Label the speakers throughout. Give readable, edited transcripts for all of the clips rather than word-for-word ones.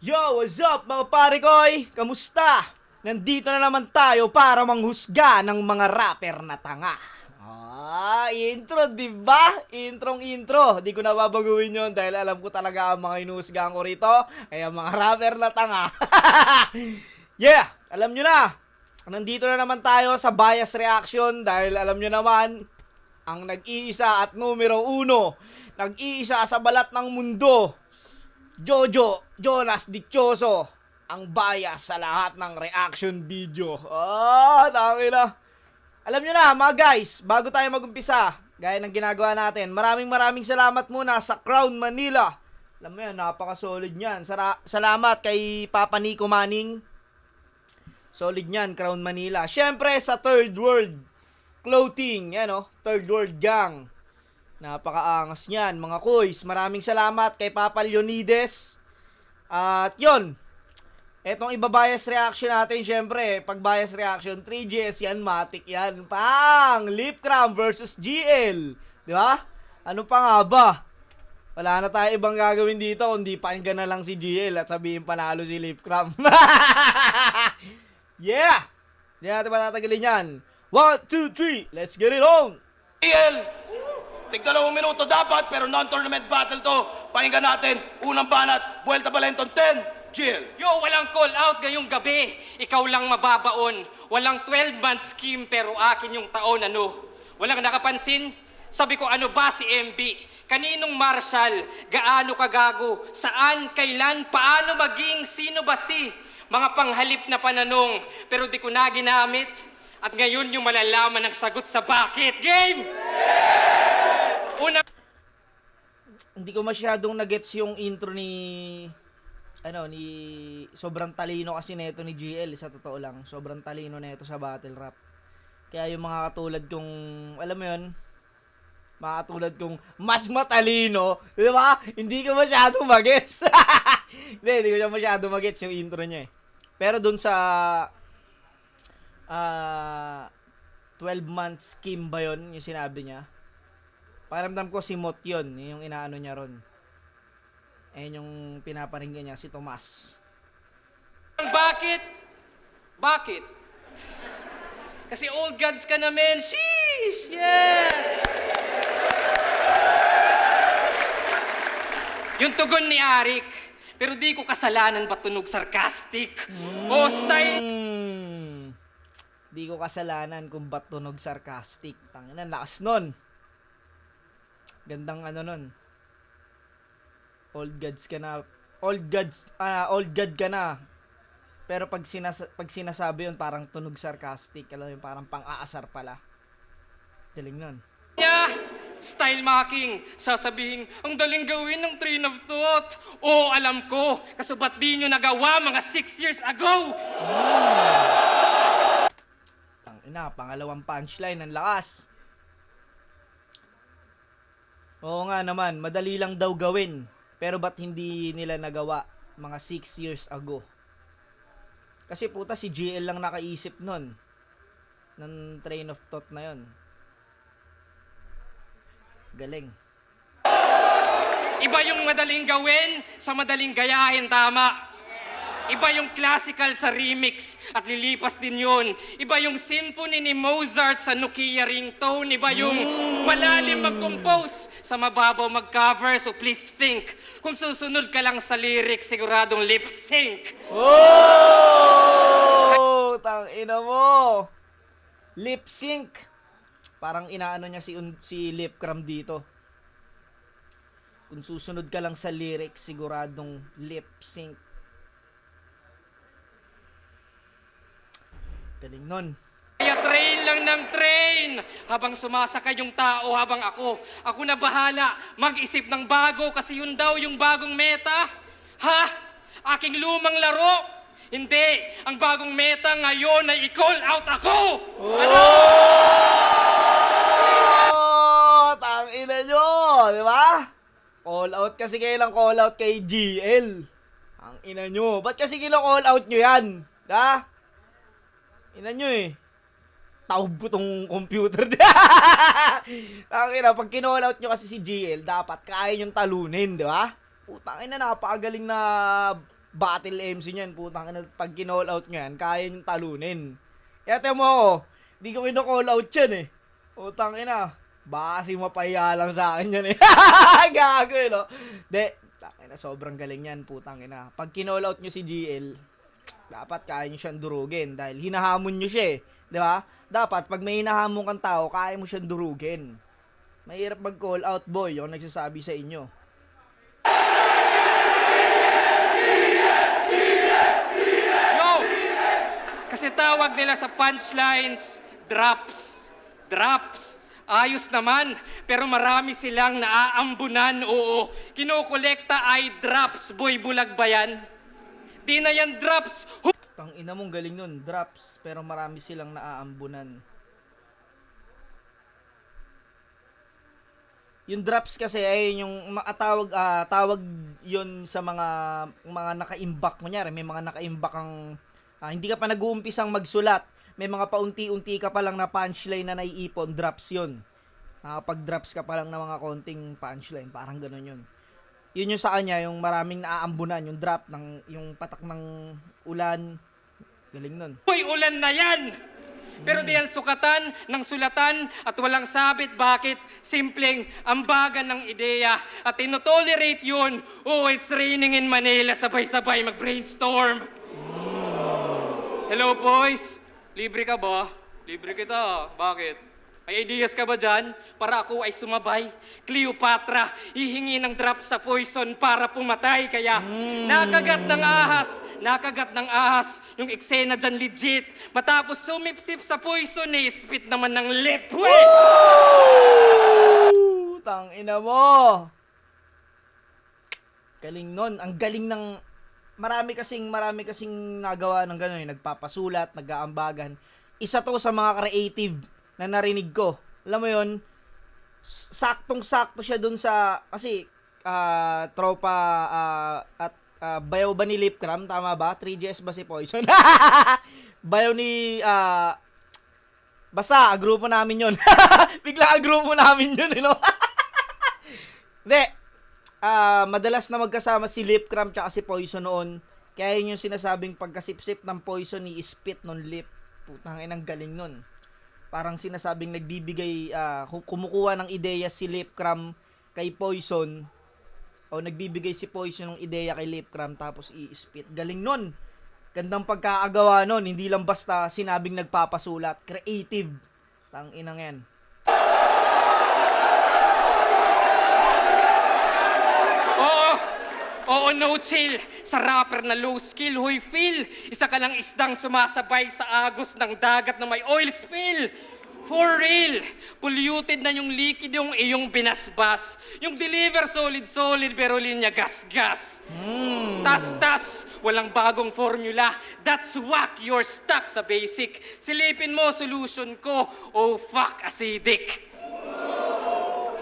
Speaker 1: Yo, what's up mga pare koy? Kamusta? Nandito na naman tayo para manghusga ng mga rapper na tanga. Intro, di ba? Intro. Di ko na babaguhin yon dahil alam ko talaga ang mga inuhusgahan ko rito ay ang mga rapper na tanga. Yeah, alam nyo na. Nandito na naman tayo sa bias reaction dahil alam nyo naman, ang nag-iisa at numero uno, nag-iisa sa balat ng mundo, Jojo Jonas Dichoso, ang bias sa lahat ng reaction video. Tangina. Alam nyo na mga guys, bago tayo magumpisa, gaya ng ginagawa natin, maraming salamat muna sa Crown Manila. Alam mo yan, napaka-solid niyan. Salamat kay Papa Nico Manning. Solid niyan, Crown Manila. Syempre sa Third World Clothing, yan Third World Gang. Napakaangas niyan, mga kuys. Maraming salamat kay Papa Leonides. At yun, etong iba-bias reaction natin, syempre, pag bias reaction, 3GS yan, matik yan. Lip Cram versus GL. Di ba? Ano pa nga ba? Wala na tayo ibang gagawin dito, kundi pakinggan na lang si GL at sabihin panalo si Lip Cram. Yeah! Hindi natin matatagalin yan. 1, 2, 3, let's get it on!
Speaker 2: GL, tig-2 minuto dapat, pero non-tournament battle to. Pakinggan natin, unang banat, Vuelta Valenton 10, GL.
Speaker 3: Yo, walang call out ngayong gabi. Ikaw lang mababaon. Walang 12-month scheme pero akin yung taon Walang nakapansin? Sabi ko ano ba si MB? Kaninong marshal? Gaano kagago? Saan? Kailan? Paano maging? Sino ba si? Mga panghalip na pananong pero di ko na ginamit. At ngayon yung malalaman ng sagot sa bakit. Game! Una...
Speaker 1: Hindi ko masyadong nagets yung intro ni sobrang talino kasi neto ni GL, sa totoo lang. Sobrang talino neto sa battle rap. Kaya yung mga katulad kong, alam mo yun, mga katulad kong mas matalino, di ba? Hindi ko masyadong magets. Hindi ko masyadong magets yung intro niya eh. Pero dun sa 12 months scheme ba yun, yung sinabi niya? Pakiramdam ko si Mot yun, yung inaano niya ron. Ayun yung pinaparinggan niya, si Tomas.
Speaker 3: Bakit? Bakit? Kasi old gods ka na, men. Sheesh! Yes! Yung tugon ni Arik, pero di ko kasalanan ba tunog sarcastic? O style...
Speaker 1: Di ko kasalanan kung ba't tunog sarcastic. Tangina, lakas nun. Gandang nun. Old gods ka na. Old god ka na. Pero pag sinasabi yun, parang tunog sarcastic. Alam mo, parang pang-aasar pala. Galing nun.
Speaker 3: niya, style marking, sasabihin, ang daling gawin ng train of thought. Oo, alam ko, kaso ba't di nyo nagawa mga 6 years ago?
Speaker 1: Tangina, pangalawang punchline, ang lakas. Oo nga naman, madali lang daw gawin. Pero ba't hindi nila nagawa mga 6 years ago? Kasi puta, si GL lang nakaisip nun ng train of thought na yon. Galing.
Speaker 3: Iba yung madaling gawin sa madaling gayahin, tama. Iba yung classical sa remix at lilipas din yun. Iba yung symphony ni Mozart sa Nokia ringtone. Iba yung malalim mag-compose sa mababaw mag-cover. So please think, kung susunod ka lang sa lyrics, siguradong lip sync.
Speaker 1: Oh! Tangina mo! Lip sync. Parang inaano niya si Lip Cram dito. Kung susunod ka lang sa lyrics, siguradong lip sync. Galing nun.
Speaker 3: Kaya train lang ng train habang sumasakay yung tao habang ako na bahala mag-isip ng bago kasi yun daw yung bagong meta. Ha? Aking lumang laro? Hindi. Ang bagong meta ngayon ay i-call out ako. Ano?
Speaker 1: Tangina nyo, di ba? Call out kasi kayo lang call out kay GL. Ang ina nyo. Ba't kasi kino-call out nyo yan? Da? Ina nyo eh. Taob ko tong computer. Tangina, pag kino-call out nyo kasi si GL, dapat kaya nyong talunin, di ba? Putang ina, napakagaling na battle MC niyan, putang ina, pag kinall out niyan, kaya niyong talunin. Kaya mo ako, di ko kino-call out yan eh. Putang ina, baka si mapaya lang sa akin yan eh. Gago eh, no? De, tangina, sobrang galing yan, putang ina. Pag kinall out nyo si GL, dapat kaya nyo siyang durugin dahil hinahamon nyo siya eh. Di ba? Dapat, pag may hinahamon kang tao, kaya mo siyang durugin. Mahirap mag-call out, boy, yung nagsasabi sa inyo.
Speaker 3: Yo! Kasi tawag nila sa punchlines, drops. Drops. Ayos naman, pero marami silang naaambunan, oo. Kinokolekta ay drops, boy, bulag ba yan? Di na yan drops.
Speaker 1: Tang ina mong galing nun, drops, pero marami silang naaambunan. Yung drops kasi ay yung tawag yon sa mga naka-imbak, kunyari may mga naka-imbak ang hindi ka pa nag-uumpisang magsulat, may mga paunti-unti ka pa lang na punchline na naiipon, drops yon. Nakapag-drops ka pa lang ng mga konting punchline, parang gano'n yun. Yun yung sa kanya, yung maraming naaambunan, yung drop, yung patak ng ulan, galing nun.
Speaker 3: Boy, ulan na yan! Pero di yan sukatan ng sulatan at walang sabit. Bakit? Simpleng ambagan ng ideya at tinotolerate yun. Oh, it's raining in Manila. Sabay-sabay mag-brainstorm. Hello, boys. Libre ka ba? Libre kita. Bakit? May ideas ka ba dyan? Para ako ay sumabay. Cleopatra, hihingi ng drop sa poison para pumatay. Kaya nakagat ng ahas. Yung eksena dyan legit. Matapos sumipsip sa poison, spit naman ng lip.
Speaker 1: Tang ina mo. Galing nun. Ang galing ng marami kasing nagawa ng gano'n, nagpapasulat, nag-aambagan. Isa to sa mga creative na narinig ko. Alam mo yun, saktong-sakto siya dun sa, kasi tropa at bayaw ba ni Lipcram, tama ba? 3GS ba si Poison? Bayaw ni basta grupo namin yun. Bigla grupo namin yun, you know? Hindi, madalas na magkasama si Lipcram tsaka si Poison noon. Kaya yun yung sinasabing pagkasipsip ng Poison ni spit nun Lip. Putang inang galing nun. Parang sinasabing nagbibigay, kumukuha ng ideya si Lipcram kay Poison, o nagbibigay si Poison ng ideya kay Lipcram tapos i-spit. Galing nun. Gandang pagkakagawa nun. Hindi lang basta sinabing nagpapasulat. Creative. Tang inang yan.
Speaker 3: Oo, no chill. Sa rapper na low skill, huy feel. Isa ka lang isdang sumasabay sa agos ng dagat na may oil spill. For real. Polluted na yung liquid yung iyong binasbas. Yung deliver solid pero linya gas-gas. Tas-tas. Walang bagong formula. That's whack. You're stuck sa basic. Silipin mo, solution ko. Oh, fuck, acidic.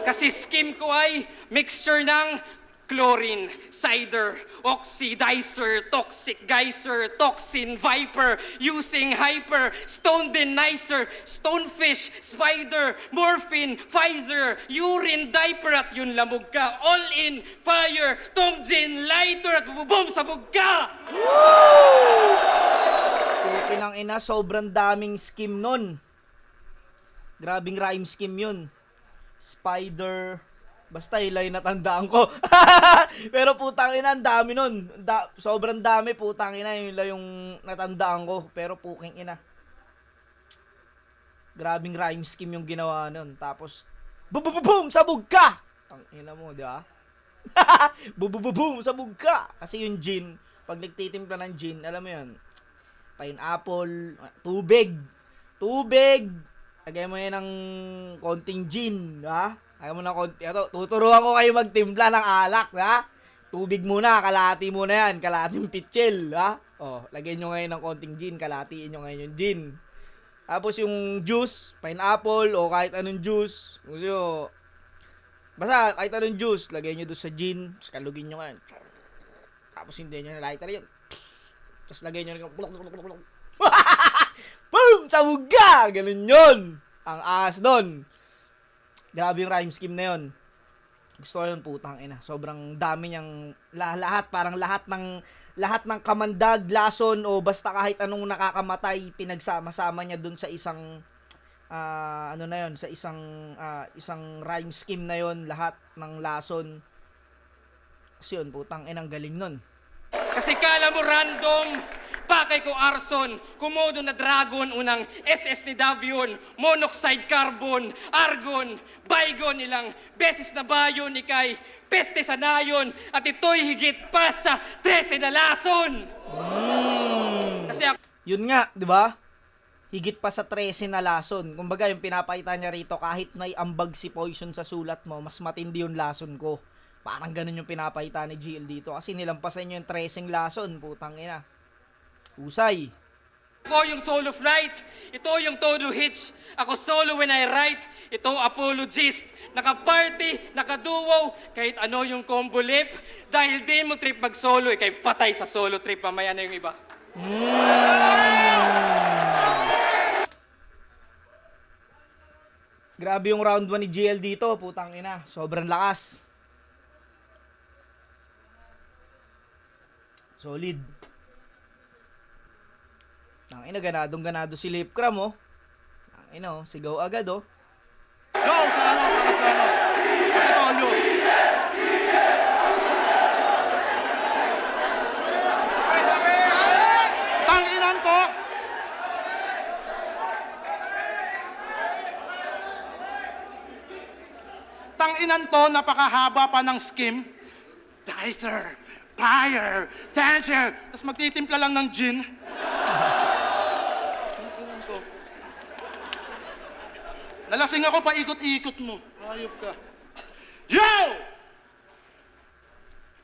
Speaker 3: Kasi skim ko ay mixture ng chlorine, cider, oxidizer, toxic geyser, toxin, viper, using hyper, stone denizer, stonefish, spider, morphine, Pfizer, urine, diaper at yun lamog ka. All in, fire, tongjin, lighter at bubom sabog ka!
Speaker 1: Pinang ina, sobrang daming skim nun. Grabing rhyme scheme yun. Spider, basta ilay natandaan ko. Pero putang ina, ang dami nun. Sobrang dami, putang ina, yung natandaan ko. Pero puking ina. Grabing rhyme scheme yung ginawa nun. Tapos, boom, sabog ka! Ang ina mo, di ba? Boom, sabog ka! Kasi yung gin, pag nagtitimpla ng gin, alam mo yun, pineapple, tubig, lagay mo yan ng konting gin, ha? Lagay mo ng konti, ito, tuturuan ko kayo magtimpla ng alak, ha? Tubig muna, kalahati muna yan, kalahating pitchel, ha? O, lagyan nyo ngayon ng konting gin, kalahatiin nyo ngayon yung gin. Tapos yung juice, pineapple, o kahit anong juice, basta kahit anong juice, lagay nyo doon sa gin, tapos kalugin nyo ngayon. Tapos hindi nyo na lighter yun. Tapos lagay nyo rin, boom! Sabog ka! Ganun yun. Ang aas doon. Grabe yung rhyme scheme na yun. Gusto ko yun, putang ina. Sobrang dami niyang, parang lahat lahat ng kamandag, lason o basta kahit anong nakakamatay, pinagsama-sama niya dun sa isang ano na yon, sa isang rhyme scheme na yon, lahat ng lason. Kasi yun, putang inang galing nun.
Speaker 3: Kasi kala mo random, pakay ko arson, kumodo na dragon, unang SS ni Davion, monoxide carbon, argon, baygon ilang beses na bayon ni kay peste sa nayon, at ito'y higit pa sa 13 na lason. Kasi ako,
Speaker 1: Yun nga, di ba? Higit pa sa 13 na lason. Kumbaga, yung pinapakita niya rito, kahit may ambag si Poison sa sulat mo, mas matindi yung lason ko. Parang ganun yung pinapakita ni GL dito. Kasi nilampasan niyo yung 13 lason, putang ina. Usay.
Speaker 3: ako yung solo flight, ito yung todo hits, ako solo when I write, ito apologist, naka-party, naka-duo, kahit ano yung combo lip, dahil di mo trip mag-solo, kay patay sa solo trip, mamaya na yung iba.
Speaker 1: Grabe yung round 1 ni GL dito, putang ina. Sobrang lakas. Solid. Ang ina, ganado si Lipcram, oh. Ang ina, oh, sigaw agad, oh.
Speaker 2: Go sa ano, para sa ano. Kapitolyo. Tanginan to. Tanginan to, napakahaba pa ng skim. Dicer, fire, danger. Tapos magtitimpla lang ng gin. Tanginan to. Nalasing ako, paikot-ikot mo. Ayop ka. Yo!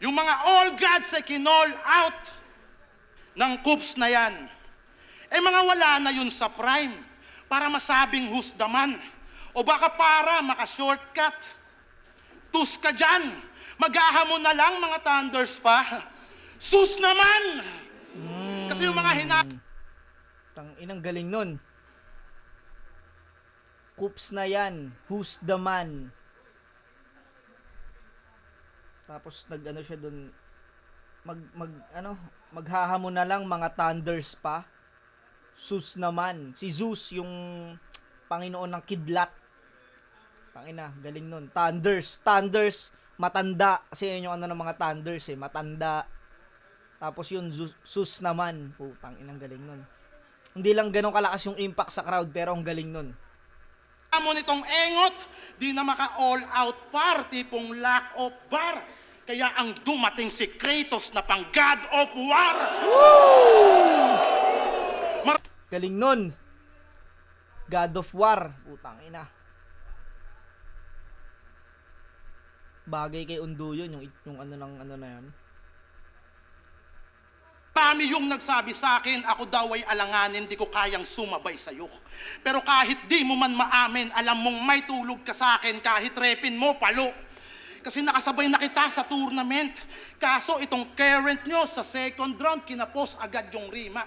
Speaker 2: Yung mga all gods ay kinall out ng coups na yan. Eh mga wala na yun sa prime para masabing who's the man. O baka para maka-shortcut. Tus ka dyan. Maghahamon na lang mga thunders pa. Sus naman! Kasi yung mga
Speaker 1: Tang inang galing nun. Coops na yan. Who's the man? Tapos nag-ano siya dun. Maghahamon na lang mga thunders pa. Zeus naman. Si Zeus yung Panginoon ng kidlat. Tangina, galing nun. Thunders, matanda. Kasi yun yung ano ng mga thunders eh, matanda. Tapos yun, Zeus naman. Putang inang galing nun. Hindi lang ganun kalakas yung impact sa crowd, pero ang galing nun.
Speaker 2: mo nitong engot, di na maka-all-out party pong lack of bar. Kaya ang dumating si Kratos na pang God of War.
Speaker 1: Galing nun. God of War. Putang ina. Bagay kay Undo yun, yung ano na yun.
Speaker 2: Marami yung nagsabi sa akin, ako daw ay alanganin, di ko kayang sumabay sa'yo. Pero kahit di mo man maamin, alam mong may tulog ka sa akin, kahit repin mo, palo. Kasi nakasabay na kita sa tournament. Kaso itong current nyo sa second round, kinapos agad yung rima.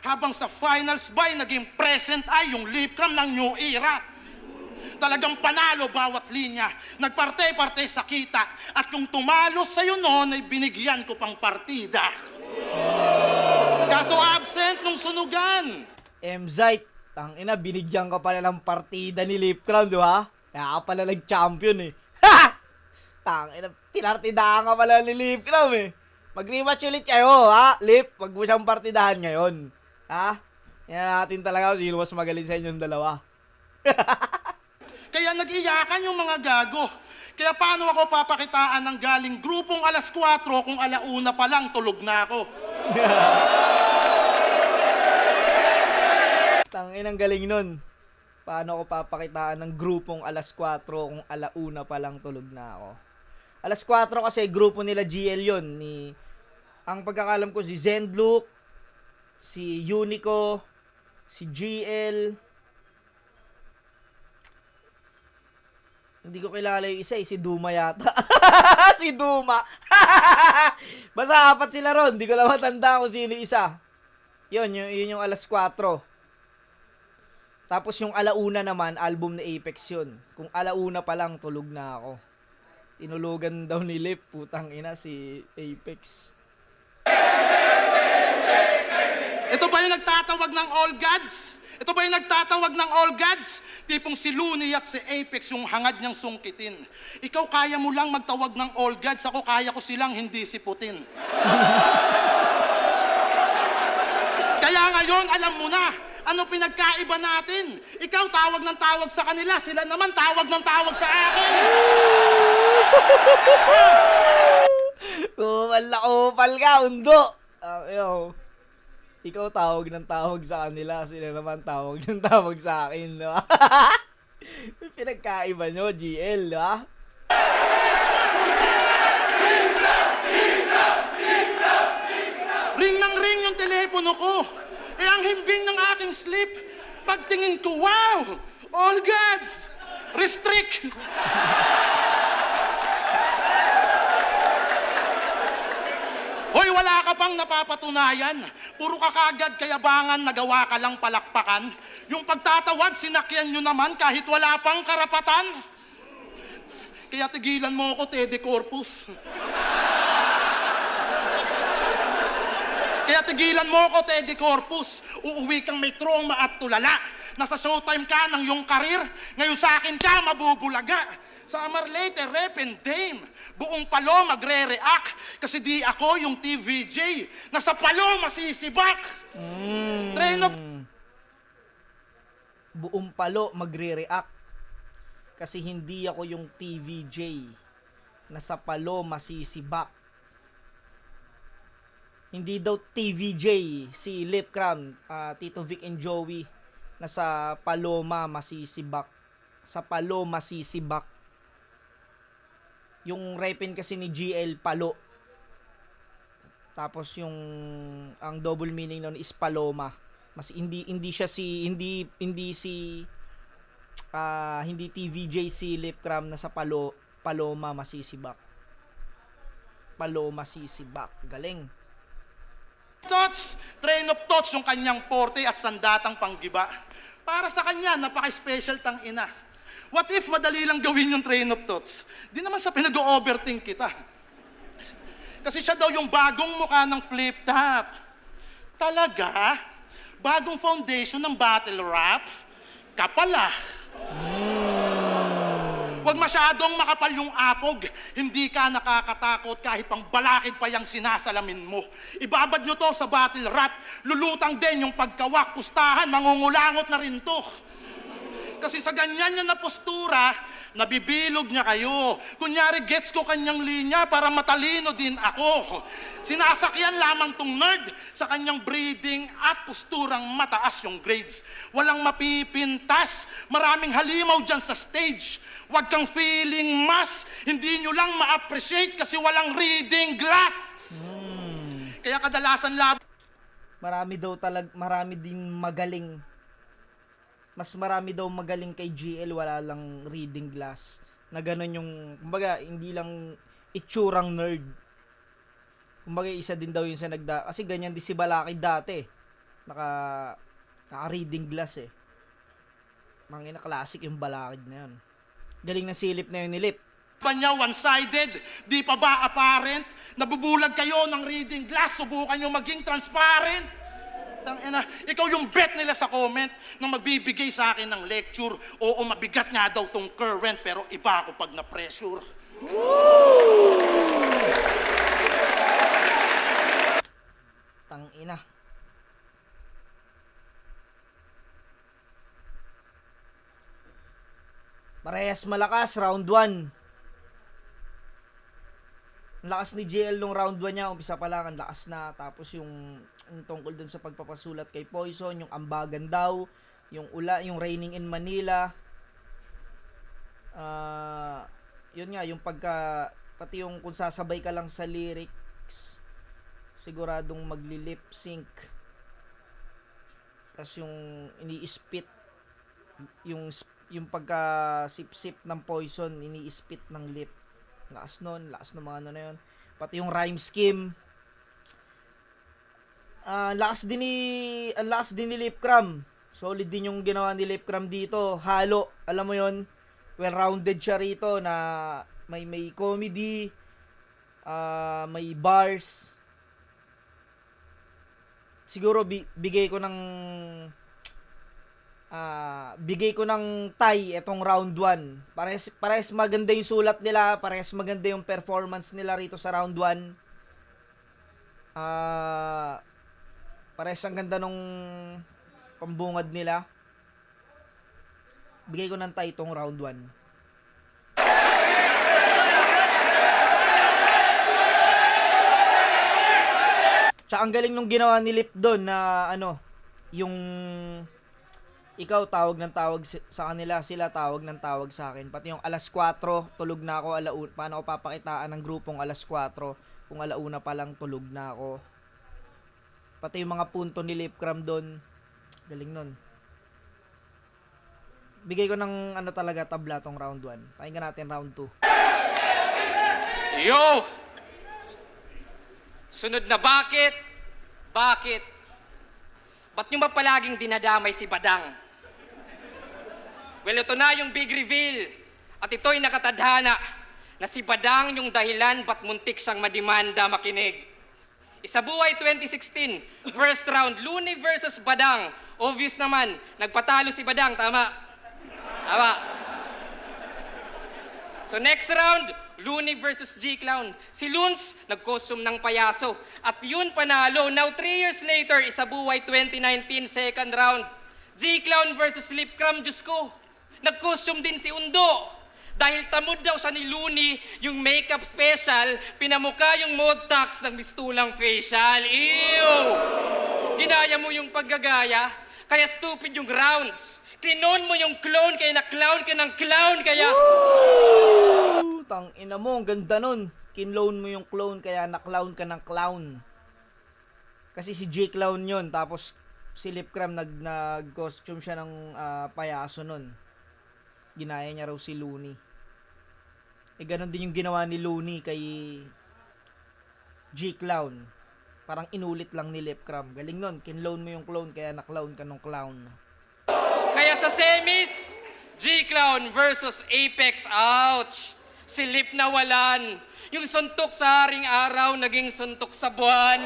Speaker 2: Habang sa finals by, naging present ay yung Lipcram ng New Era. Talagang panalo bawat linya. Nagparte-parte sa kita. At kung tumalo sa'yo noon, ay binigyan ko pang partida. Kaso absent nung sunugan.
Speaker 1: Mzite, tangina, binigyan ka pala ng partida ni Lipcram, di ba? Kaya ka pala nag-champion eh. Ha! Tangina, tinartidahan ka pala ni Lipcram eh. Mag-rematch ulit kayo, ha? Lip, wag mo siyang partidahan ngayon. Ha? Yan natin talaga kung sino mas magaling sa inyong dalawa.
Speaker 2: Kaya nag-iyakan yung mga gago. Kaya paano ako papakitaan ng galing grupong alas 4 kung alauna pa lang tulog na ako?
Speaker 1: Tangin ang galing nun. Paano ako papakitaan ng grupong alas 4 kung alauna pa lang tulog na ako? Alas 4 kasi grupo nila GL yun. Ang pagkakalam ko si Zendluke, si Unico, si GL. Hindi ko kilala yung isa eh, si Duma yata. Si Duma. Basta apat sila ron. Hindi ko lang matanda kung sino yung isa. Yun yung alas 4. Tapos yung alauna naman, album ni Apex yun. Kung alauna pa lang, tulog na ako. Tinulugan daw ni Lip, putang ina, si Apex.
Speaker 2: Ito ba yung nagtatawag ng all gods? Ito ba yung nagtatawag ng all gods? Tipong si Looney at si Apex yung hangad niyang sungkitin. Ikaw kaya mo lang magtawag ng all gods, ako kaya ko silang hindi siputin. Kaya ngayon, alam mo na, ano pinagkaiba natin? Ikaw tawag ng tawag sa kanila, sila naman tawag ng tawag sa akin.
Speaker 1: Kupal na kupal ka, undo! Ikaw tawag ng tawag sa kanila, sila naman tawag ng tawag sa akin, di ba? Pinagkaiba nyo, GL, di ba?
Speaker 2: Ring ng ring yung telepono ko. Eh ang himbing ng aking sleep, pagtingin ko, wow! All gods! Restrict! Hoy, wala ka pang napapatunayan. Puro ka kagad kayabangan, nagawa ka lang palakpakan. Yung pagtatawag, sinakyan nyo naman kahit wala pang karapatan. Kaya tigilan mo ako, Teddy Corpus. Kaya tigilan mo ako, Teddy Corpus. Uuwi kang may trauma at tulala. Nasa showtime ka ng iyong karir. Ngayon sa akin ka, mabubulaga. Summer later, rep and dame. Buong palo magre-react. Kasi di ako yung TVJ. Nasa palo masisibak. Train of...
Speaker 1: Buong palo magre-react. Kasi hindi ako yung TVJ. Nasa palo masisibak. Hindi daw TVJ si Lip Cram, Tito Vic and Joey. Nasa Paloma masisibak. Sa palo masisibak. Yung repin kasi ni GL Palo. Tapos yung ang double meaning nun is Paloma. Mas hindi siya si hindi TVJ si Lip Cram na sa Paloma masisibak. Paloma masisibak. Galing.
Speaker 2: Thoughts, train of thoughts yung kanyang porte at sandatang panggiba. Para sa kanya, napaka-special tang ina. What if madali lang gawin yung train of thoughts? Di naman sa pinag-overthink kita. Kasi siya daw yung bagong mukha ng flip top. Talaga? Bagong foundation ng battle rap? Kapala. Huwag masyadong makapal yung apog. Hindi ka nakakatakot kahit pang balakid pa yung sinasalamin mo. Ibabad nyo to sa battle rap. Lulutang din yung pagkawak, pustahan, mangungulangot na rin to. Kasi sa ganyan niya na postura, nabibilog niya kayo. Kunyari, gets ko kanyang linya para matalino din ako. Sinasakyan lamang tong nerd sa kanyang breeding at posturang mataas yung grades. Walang mapipintas, maraming halimaw dyan sa stage. Huwag kang feeling mas, hindi nyo lang ma-appreciate kasi walang reading glass. Kaya kadalasan
Speaker 1: Marami din magaling. Mas marami daw magaling kay GL, wala lang reading glass. Na ganun yung, kumbaga, hindi lang itsurang nerd. Kumbaga, isa din daw yun sa kasi ganyan din si Balakid dati. Naka-reading glass eh. Mangina, classic yung Balakid na yun. Galing na silip na yun ni Lip.
Speaker 2: pa niya one-sided, di pa ba apparent? Nabubulag kayo ng reading glass, subukan nyo maging transparent. Ikaw yung bet nila sa comment na magbibigay sa akin ng lecture. Oo, mabigat nga daw tong current, pero iba ako pag na-pressure.
Speaker 1: Tangina. Parehas malakas, round 1. Ang lakas ni JL nung round 1 niya, umpisa pa lang, ang lakas na. Tapos yung tungkol dun sa pagpapasulat kay Poison, yung ambagan daw, yung yung raining in Manila. Yun nga, yung pati yung kung sasabay ka lang sa lyrics, siguradong magli-lip sync. Tapos yung ini-spit, yung pagka sip-sip ng Poison, ini-spit ng lip. Lakas nun, lakas ng mga ano na yun. Pati yung rhyme scheme. Lakas din ni Lip Cram. Solid din yung ginawa ni Lip Cram dito. Halo, alam mo yun, well-rounded siya rito na may comedy, may bars. siguro bigay ko ng tie etong round 1. Parehas maganda yung sulat nila, parehas maganda yung performance nila rito sa round 1. Parehas ang ganda nung pambungad nila. Bigay ko ng tie itong round 1. Tsaka ang galing nung ginawa ni Lip doon na yung ikaw tawag ng tawag sa kanila, sila tawag ng tawag sa akin. Pati yung alas 4, tulog na ako, paano ko papakitaan ng grupong alas 4 kung alauna pa lang tulog na ako. Pati yung mga punto ni Lipcram doon, galing nun. Bigay ko ng talaga tabla tong round 1. Pakinggan natin round 2.
Speaker 3: Yo! Sunod na bakit? Bakit? Ba't nyo ba palaging dinadamay si Badang? Well, ito na yung big reveal. At ito'y nakatadhana na si Badang yung dahilan ba't muntik siyang madimanda, makinig. Isabuhay 2016, first round, Looney versus Badang. Obvious naman, nagpatalo si Badang, tama? Tama. So next round, Looney versus G-Clown. Si Loons, nag-costume ng payaso. At yun panalo. Now 3 years later, isabuhay 2019, second round. G-Clown versus Lipcram, Diyos ko. Nag-costume din si Undo. Dahil tamod daw siya ni Looney, yung makeup special, pinamukha yung modtax ng mistulang facial. Ew! Ginaya mo yung paggagaya, kaya stupid yung rounds. Klinon mo yung clone, kaya na-clown ka ng clown, kaya...
Speaker 1: Woo! Tangina mo, ang ganda nun. Kinloan mo yung clone, kaya na-clown ka ng clown. Kasi si J-Clown yun, tapos si Lipcram nag-costume siya ng payaso nun. Ginaya niya raw si Looney. Ganon din yung ginawa ni Looney kay J-Clown. Parang inulit lang ni Lipcram. Galing nun, kinloan mo yung clone, kaya na-clown ka ng clown.
Speaker 3: Kaya sa semis, G-Clown versus Apex, ouch! Si Lip nawalan. Yung suntok sa haring araw, naging suntok sa buwan.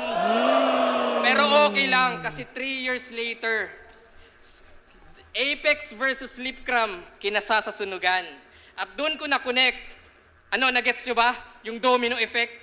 Speaker 3: Pero okay lang, kasi 3 years later, Apex versus Lipcram, kinasa sa sunugan. At doon ko na-connect. Nagets nyo ba? Yung domino effect.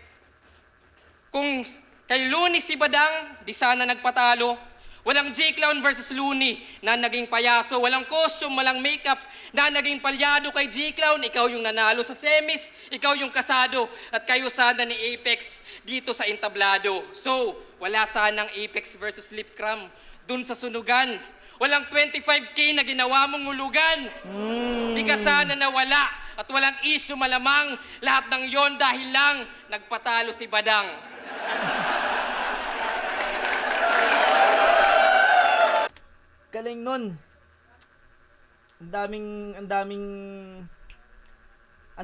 Speaker 3: Kung kay Looney si Badang, di sana nagpatalo. Walang J-Clown versus Looney na naging payaso. Walang costume, walang makeup na naging palyado kay J-Clown. Ikaw yung nanalo sa semis, ikaw yung kasado. At kayo sana ni Apex dito sa entablado. So, wala sanang Apex versus Lipcram dun sa sunugan. Walang 25K na ginawa mong hulugan. Di ka sana nawala at walang issue malamang. Lahat ng yon dahil lang nagpatalo si Badang.
Speaker 1: Galing nun. Ang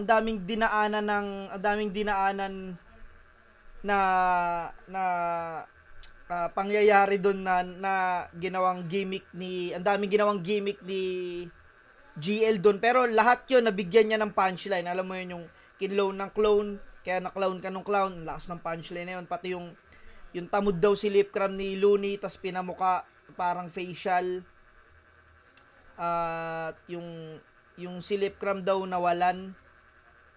Speaker 1: daming dinaanan na pangyayari doon na ginawang gimmick ang daming ginawang gimmick ni GL doon, pero lahat 'yon nabigyan niya ng punchline. Alam mo 'yun, yung kinloan ng clone, kaya na-clown ka ng clown. Ang lakas ng punchline na 'yon. Pati yung tamod daw si Lipcram ni Looney, tas pinamuka parang facial. At yung si Lipcram daw nawalan.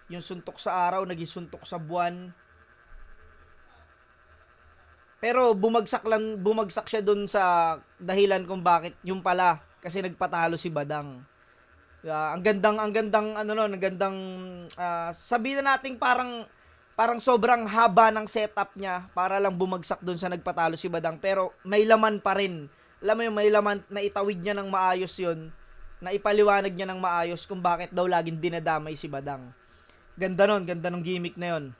Speaker 1: Yung suntok sa araw naging suntok sa buwan. Pero bumagsak siya doon sa dahilan kung bakit yung pala, kasi nagpatalo si Badang. Ang gandang sabihin na nating parang sobrang haba ng setup niya para lang bumagsak doon sa nagpatalo si Badang, pero may laman pa rin. Alam mo yung may laman, na itawid niya ng maayos yun, na ipaliwanag niya ng maayos kung bakit daw laging dinadamay si Badang. Ganda nung gimmick na yun.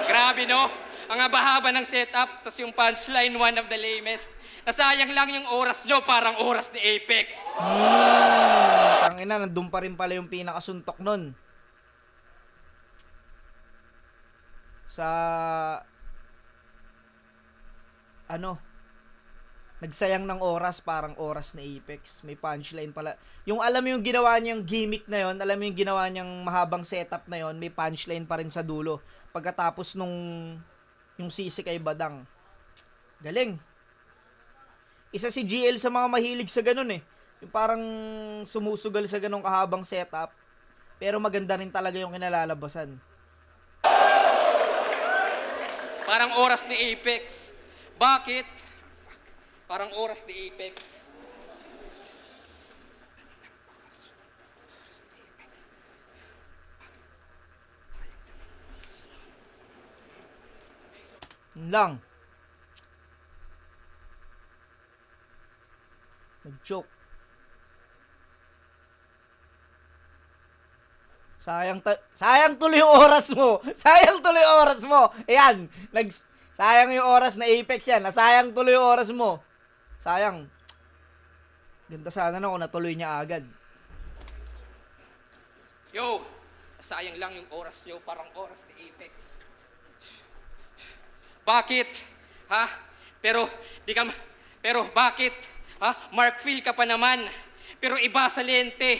Speaker 3: Grabe no? Ang haba-haba ng setup, tas yung punchline, one of the lamest. Nasayang lang yung oras nyo, parang oras ni Apex.
Speaker 1: Tangina, nandun pa rin pala yung pinakasuntok nun. Nagsayang ng oras, parang oras ni Apex. May punchline pala. Yung alam mo yung ginawa niyang gimmick na yon, alam mo yung ginawa niyang mahabang setup na yon, may punchline pa rin sa dulo. Pagkatapos yung sisi kay Badang. Galing. Isa si GL sa mga mahilig sa ganun eh. Yung parang sumusugal sa ganung kahabang setup. Pero maganda rin talaga yung kinalalabasan.
Speaker 3: Parang oras ni Apex. Bakit? Parang oras ni Apex.
Speaker 1: Yun lang. Nag-joke. Sayang tuloy yung oras mo. Sayang tuloy yung oras mo. Ayan. Sayang yung oras na Apex yan. Nasayang tuloy yung oras mo. Sayang. Ganda sana na kung natuloy niya agad.
Speaker 3: Yo, sayang lang yung oras nyo, parang oras ni Apex. Bakit? Ha? Pero bakit? Ha? Mark Phil ka pa naman. Pero iba sa lente.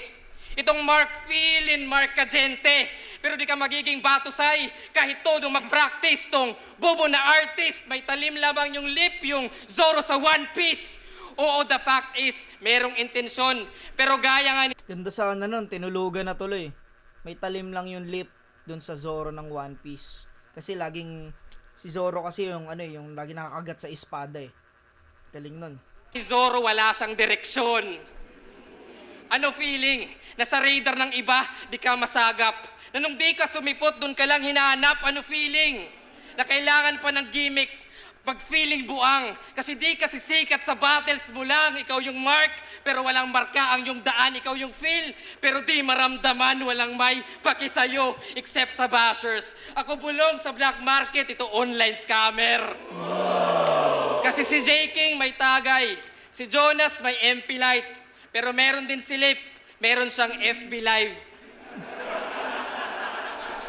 Speaker 3: Itong Mark Phil and Mark Cagente. Pero di ka magiging batusay kahit todo mag-practice tong bobo na artist. May talim lamang yung lip, yung Zoro sa One Piece. Oo, the fact is, merong intensyon. Pero gaya nga ni...
Speaker 1: Ganda sana nun. Tinulugan na tuloy. May talim lang yung lip dun sa Zoro ng One Piece. Kasi laging... Si Zoro kasi yung yung lagi nakakagat sa espada eh. Galing nun.
Speaker 3: Si Zoro wala siyang direksyon. Ano feeling? Nasa radar ng iba, di ka masagap. Na nung di ka sumipot, dun ka lang hinahanap. Ano feeling? Na kailangan pa ng gimmicks pag feeling buang. Kasi di ka sisikat sa battles mo lang. Ikaw yung mark, pero walang marka ang yung daan. Ikaw yung feel, pero di maramdaman. Walang may pakisayo, except sa bashers. Ako bulong sa black market, ito online scammer. Kasi si J. King may tagay. Si Jonas may MP Light. Pero meron din si Lip. Meron siyang FB Live.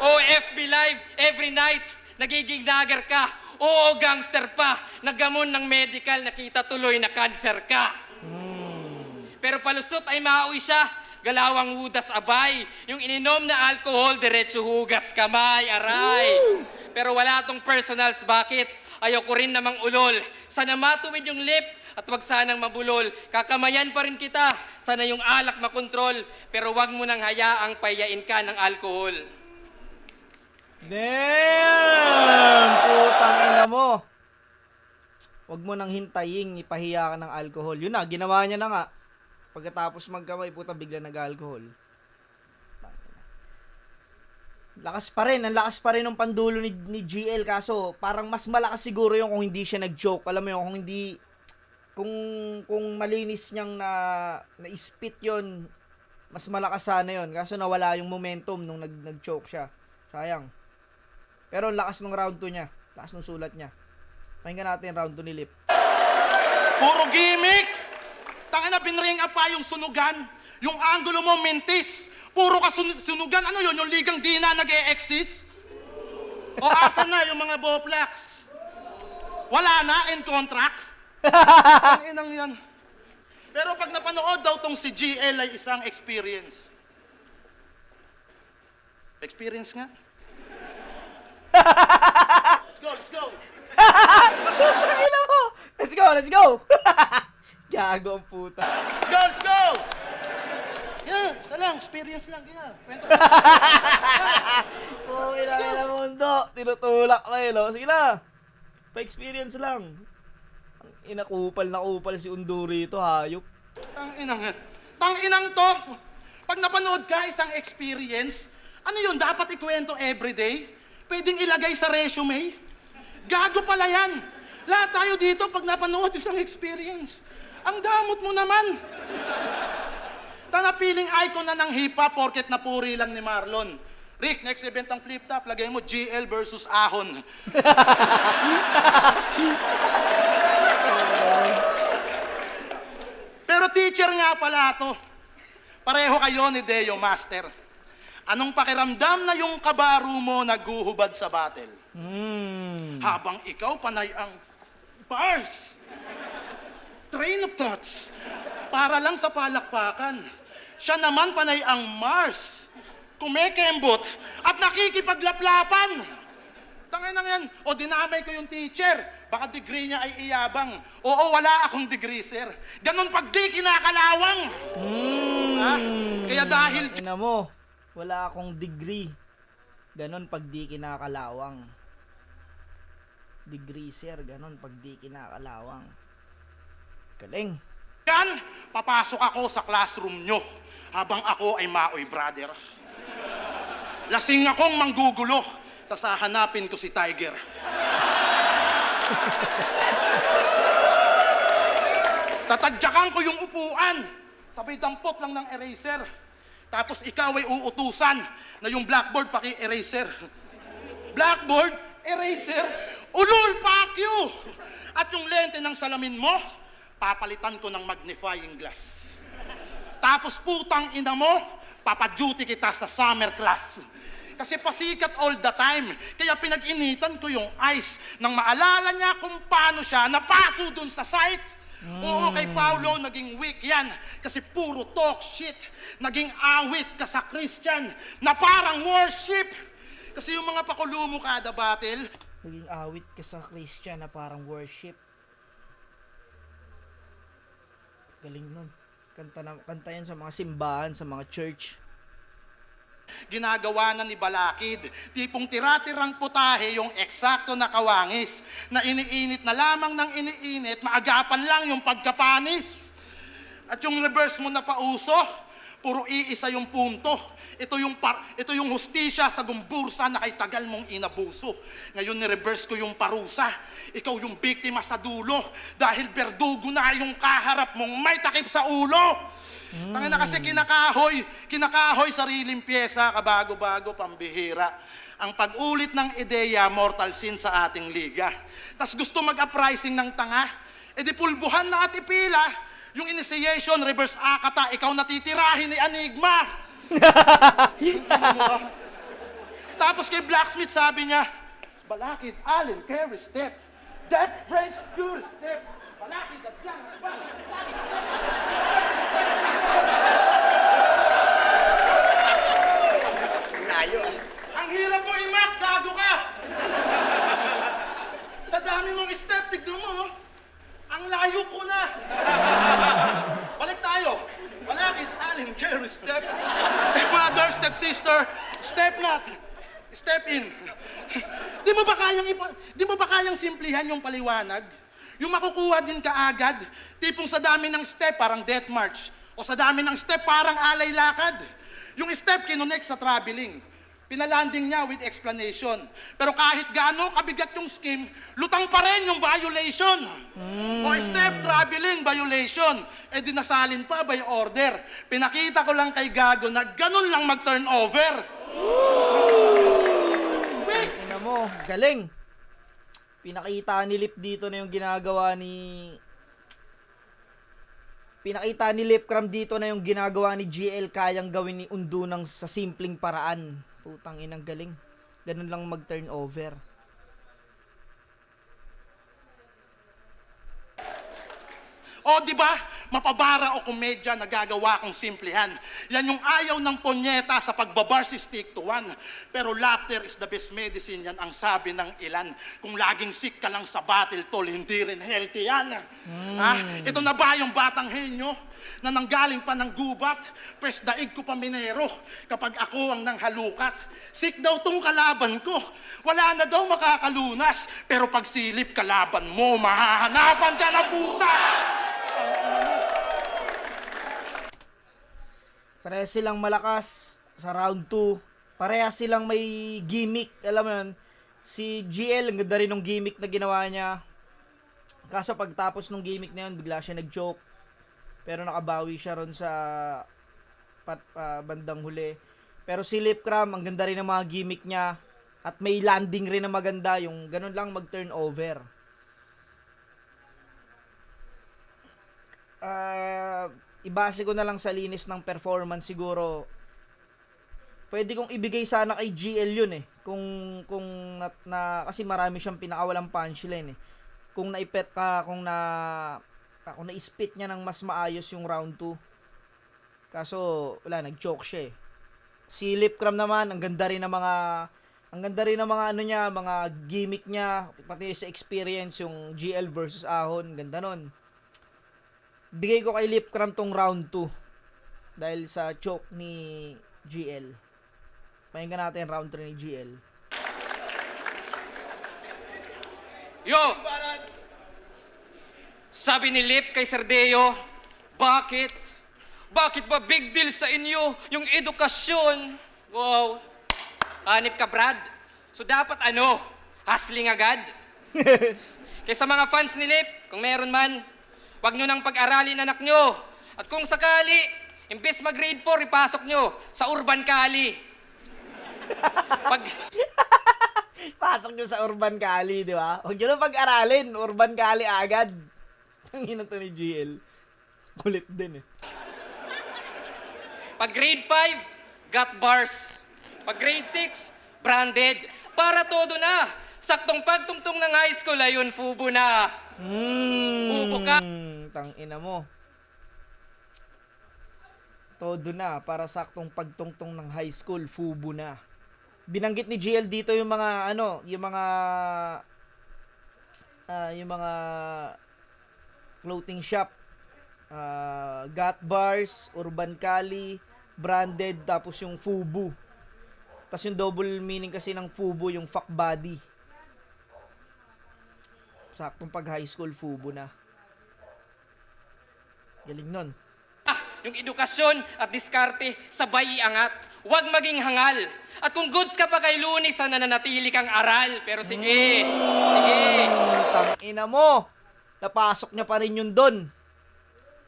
Speaker 3: Oh, FB Live, every night, nagiging nagger ka. Oo, gangster pa. Nagamon ng medical, nakita tuloy na cancer ka. Pero palusot ay mauwi siya. Galawang hudas abay. Yung ininom na alcohol, diretso hugas kamay, aray. Pero wala tong personals, bakit? Ayoko rin namang ulol. Sana matuwid yung lip at wag sanang mabulol. Kakamayan pa rin kita. Sana yung alak makontrol. Pero wag mo nang hayaang payain ka ng alcohol.
Speaker 1: Damn! Putang ina mo. Wag mo nang hintayin, ipahiya ka ng alcohol. Yun na, ginawa niya na nga. Pagkatapos magkamay, puta, bigla nag-alcohol. Lakas pa rin, ang lakas pa rin ng pandulo ni GL, kaso parang mas malakas siguro yung kung hindi siya nag-joke. Alam mo yun, kung hindi, kung malinis niyang na-spit yon, mas malakas sana yun. Kaso nawala yung momentum nung nag-joke siya. Sayang. Pero ang lakas ng round 2 niya. Lakas ng sulat niya. Pakinggan natin round 2 ni Lip.
Speaker 2: Puro gimmick! Tangina, binring up pa yung sunugan. Yung angulo mo, mintis. Puro ka sunugan. Ano yun? Yung ligang di na nag-e-exist? O asa na yung mga boplax? Wala na, in contract? Ang inang yan. Pero pag napanood daw tong si GL ay isang experience. Experience nga? Let's go, let's go!
Speaker 1: Tangina mo! Let's go, let's go! Gago ang puta.
Speaker 2: Let's go, let's go! Yeah, isa lang, experience lang, yeah. Kwento.
Speaker 1: Okay na ina mundo. Tinutulak ka eh, no? Sige na. Pa-experience lang. Ang inakupal na kupal si Unduri ito, hayop.
Speaker 2: Tang-inang to! Pag napanood ka isang experience, ano yun, dapat ikwento everyday? Pwedeng ilagay sa resume? Gago pala yan! Lahat tayo dito pag napanood isang experience. Ang damot mo naman! Tanapiling icon na ng hip-hop porket napuri lang ni Marlon. Rick, next event ang flip-top, lagay mo GL versus Ahon. Pero teacher nga pala to. Pareho kayo ni Deo Master. Anong pakiramdam na yung kabaro mo naghuhubad sa battle? Habang ikaw panay ang bars, train of thoughts, para lang sa palakpakan. Siya naman panay ang Mars, kumekembot at nakikipaglaplapan. Tangin nang yan. O dinamay ko yung teacher. Baka degree niya ay iyabang. Oo, wala akong degree, sir. Ganon pag di kinakalawang. Ha? Kaya dahil...
Speaker 1: Ina mo, wala akong degree. Ganon pag di kinakalawang. Degree, sir. Ganon pag di kinakalawang. Galing.
Speaker 2: yan, papasok ako sa classroom nyo habang ako ay maoy, brother. Lasing akong manggugulo, tas hahanapin ko si Tiger. Tatadyakan ko yung upuan, sabay dampot lang ng eraser. Tapos ikaw ay uutusan na yung blackboard paki-eraser. Blackboard, eraser, ulul, fuck you! At yung lente ng salamin mo, papalitan ko ng magnifying glass. Tapos putang ina mo, papaduty kita sa summer class. Kasi pasikat all the time. Kaya pinag-initan ko yung eyes nang maalala niya kung paano siya napaso dun sa site. Oo, kay Paulo, naging weak yan. Kasi puro talk shit. Naging awit ka sa Christian na parang worship. Kasi yung mga pakulo mo kada battle,
Speaker 1: Naging awit ka sa Christian na parang worship. Galing nun. Kanta yan sa mga simbahan, sa mga church.
Speaker 2: ginagawa na ni Balakid. Tipong tira-tirang putahe yung eksakto na kawangis na iniinit na lamang ng iniinit, maagapan lang yung pagkapanis. At yung reverse mo na pauso, puro iisa yung punto. Ito yung hustisya sa gumbursa na kay tagal mong inabuso. Ngayon ni-reverse ko yung parusa. Ikaw yung biktima sa dulo dahil berdugo na yung kaharap mong may takip sa ulo. Tangina kasi kinakahoy sariling pyesa, kabago-bago, pambihira. Ang pag-ulit ng ideya, mortal sin sa ating liga. Tas gusto mag-uprising ng tanga, edi pulbuhan na at ipila. Yung initiation, reverse akata, ikaw natitirahin ni Enigma. Tapos kay Blacksmith sabi niya, Balakid, Allen, carry step. That breaks pure step. Balakid at lang. Layo. Ang hirap mo i-map, gago ka. Sa dami mong step, tignan mo, oh. Ang layo ko na. Balik tayo. Balakid, Allen, carry step. Step mother, step sister, step not. Step in. Di mo ba kayang simplihan yung paliwanag? Yung makukuha din kaagad, tipong sa dami ng step parang death march. O sa dami ng step parang alay lakad. Yung step kinonect sa traveling. Pinalanding niya with explanation. Pero kahit gaano kabigat yung scheme, lutang pa rin yung violation. O step traveling violation. Eh dinasalin pa by order. Pinakita ko lang kay Gago na ganun lang mag-turnover.
Speaker 1: Ina mo, galing. Pinakita ni Lip dito na yung ginagawa ni... Pinakita ni Lipcram dito na yung ginagawa ni GL kayang gawin ni Undo ng sa simpleng paraan. Putang inang galing. Ganun lang mag-turnover.
Speaker 2: O, di ba? Mapabara o komedya na gagawa kong simplihan. Yan yung ayaw ng ponyeta sa pagbabar si stick to one. Pero laughter is the best medicine, yan ang sabi ng ilan. Kung laging sick ka lang sa battle, tol, hindi rin healthy yan. Ha? Ito na ba yung batang henyo na nanggaling pa ng gubat? Pwes daig ko pa minero kapag ako ang nanghalukat. Sick daw tong kalaban ko. Wala na daw makakalunas. Pero pag silip kalaban mo, mahahanapan ka na puta!
Speaker 1: Parehas silang malakas sa round 2. Parehas silang may gimmick. Alam mo yun, si GL, ang ganda rin ng gimmick na ginawa niya. Kaso pagtapos ng gimmick na yun, bigla siya nag-joke. Pero nakabawi siya ron sa bandang huli. Pero si Lipcram, ang ganda rin ng mga gimmick niya. At may landing rin na maganda. Yung ganun lang mag-turnover. Ibase ko na lang sa linis ng performance siguro. Pwede kong ibigay sana kay GL yun eh. Kung kasi marami siyang pinakawalang punchline eh. Kung na-spit niya ng mas maayos yung round 2. Kaso wala, nag-choke siya eh. Si Lipcram naman, ang ganda rin ng mga Ang ganda rin ng mga ano niya, mga gimmick niya, pati sa experience yung GL versus Ahon, ganda nun. Bigay ko kay Lipcram tong round 2 dahil sa choke ni GL. Pakinggan natin round 3 ni GL.
Speaker 3: Yo! Sabi ni Lip kay Sardeo, bakit? Bakit ba big deal sa inyo yung edukasyon? Wow! Hanip ka, Brad. So dapat ano? Hustling agad? Kaya sa mga fans ni Lip, kung meron man, wag nyo nang pag-aralin anak nyo. At kung sakali, imbes mag-grade 4, ipasok nyo sa Urban Cali. Pag...
Speaker 1: Pasok nyo sa Urban Cali, di ba? Huwag nyo na pag-aralin, Urban Cali agad. Ang ina to ni GL. Kulit din eh.
Speaker 3: Pag grade 5, got bars. Pag grade 6, branded. Para todo na. Saktong pagtungtong ng high school, ayun, fubo na. Fubo ka.
Speaker 1: Tangina mo. Todo na. Para saktong pagtungtong ng high school, fubo na. Binanggit ni GL dito yung mga, ano, yung mga clothing shop. Got Bars, Urban Cali, branded, tapos yung FUBU. Tapos yung double meaning kasi ng FUBU, yung fuck body. Saktong pag high school, FUBU na. Galing nun.
Speaker 3: Yung edukasyon at diskarte, sabay iangat. Huwag maging hangal. At kung goods ka pa kay Luni, sana nanatili kang aral. Pero sige, sige.
Speaker 1: Tangina mo! Napasok niya pa rin yun doon.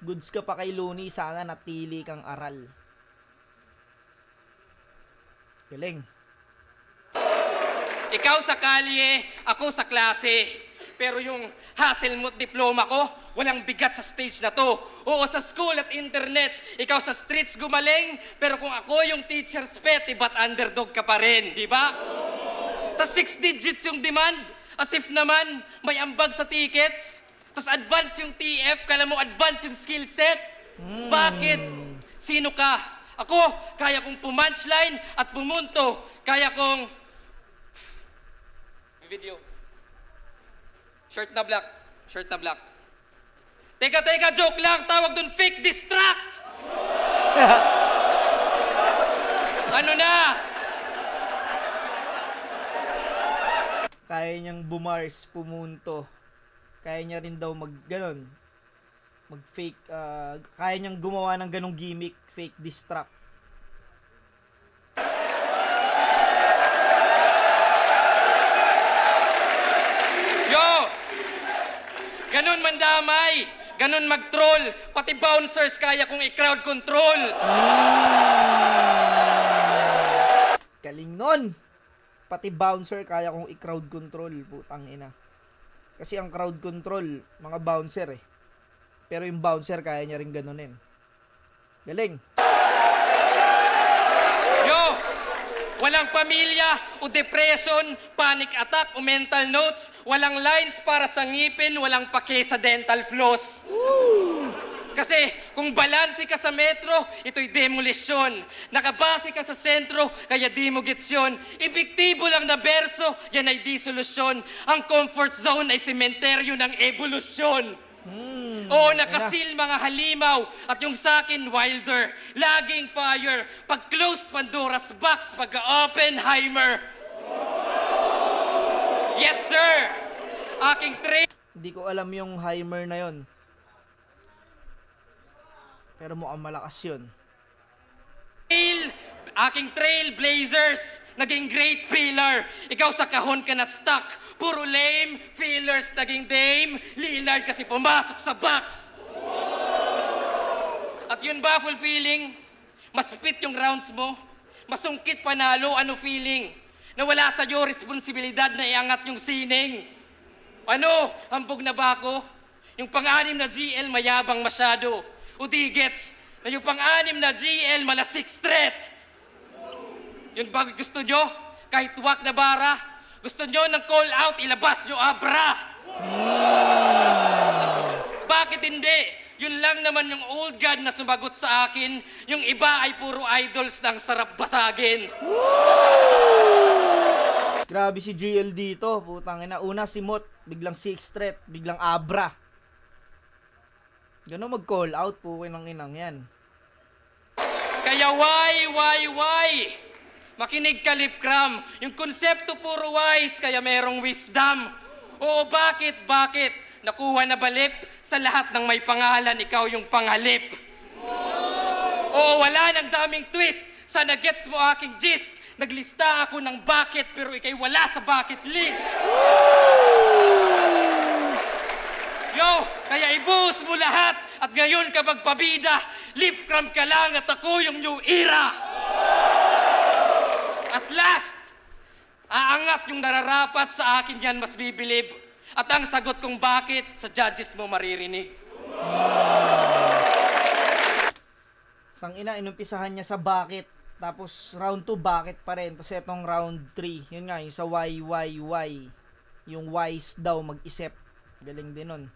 Speaker 1: Goods ka pa kay Looney, sana natili kang aral. Galing.
Speaker 3: Ikaw sa kalye, ako sa klase. Pero yung Hasselmuth diploma ko, walang bigat sa stage na to. Oo, sa school at internet, ikaw sa streets gumaling, pero kung ako yung teacher's pet, ba't underdog ka pa rin, di ba? Tas 6 digits yung demand, as if naman may ambag sa tickets. Tas advance yung TF, kala mo advance yung skill set. Bakit? Sino ka? Ako, kaya kong pumunchline at pumunto. Kaya kong... Video. Shirt na black. Shirt na black. Teka, joke lang. Tawag dun fake distract. Ano na?
Speaker 1: Kaya niyang bumars, pumunto. Kaya niya rin daw ganon. Mag-fake, kaya niyang gumawa ng ganong gimmick, fake distract.
Speaker 3: Yo! Ganon mandamay, ganon mag-troll, pati bouncers kaya kong i-crowd control.
Speaker 1: Galing nun! Pati bouncer kaya kong i-crowd control, putang ina. Kasi ang crowd control, mga bouncer eh. Pero yung bouncer kaya niya rin ganunin. Galing!
Speaker 3: Yo! Walang pamilya o depression, panic attack o mental notes, walang lines para sa ngipin, walang pake sa dental floss. Kasi kung balanse ka sa metro, ito'y demolisyon. Nakabase ka sa sentro, kaya di mo gets yun. Epektibo lang na berso, yan ay di solusyon. Ang comfort zone ay sementeryo ng evolusyon. Oo, nakasil mga halimaw at yung sakin wilder. Laging fire. Pag closed Pandora's box, pag Oppenheimer. Yes, sir! Aking trail.
Speaker 1: Hindi ko alam yung Heimer na yon. Pero mukhang malakas yun.
Speaker 3: Aking trailblazers, naging great pillar. Ikaw sa kahon ka na stuck. Puro lame, fillers, naging dame. Lillard kasi pumasok sa box. At yun ba, fulfilling? Mas fit yung rounds mo. Masungkit panalo, ano feeling? Na wala sa'yo responsibilidad na iangat yung sining. Ano? Hambog na ba ako? Yung pang-anim na GL mayabang masyado. O di gets na yung pang-anim na GL mala 6 threat. Yun ba gusto nyo? Kahit wak na bara, gusto nyo ng call out, ilabas nyo abra. Bakit hindi? Yun lang naman yung old god na sumagot sa akin. Yung iba ay puro idols ng sarap basagin.
Speaker 1: Grabe si GL dito, putang ina. Una si Mot, biglang Sixth Threat, biglang Abra. Gano'n mag-call out po ng inang yan.
Speaker 3: Kaya why? Makinig ka, Lipcram. Yung konsepto puro wise, kaya merong wisdom. Oo, bakit? Nakuha na balip sa lahat ng may pangalan, ikaw yung pangalip. Oo, wala nang daming twist. Sana gets mo aking gist. Naglista ako ng bakit, pero ikay wala sa bucket list. Yo, kaya ibuhos mo lahat at ngayon ka magpabida. Lipcram ka lang at ako yung new era. At last, aangat yung nararapat sa akin yan mas bibilib. At ang sagot kong bakit, sa judges mo maririnig.
Speaker 1: Tangina, inumpisahan niya sa bakit. Tapos round 2 bakit pa rin. Tapos etong round 3, yun nga, yung sa why. Yung wise daw mag-isip. Galing din nun.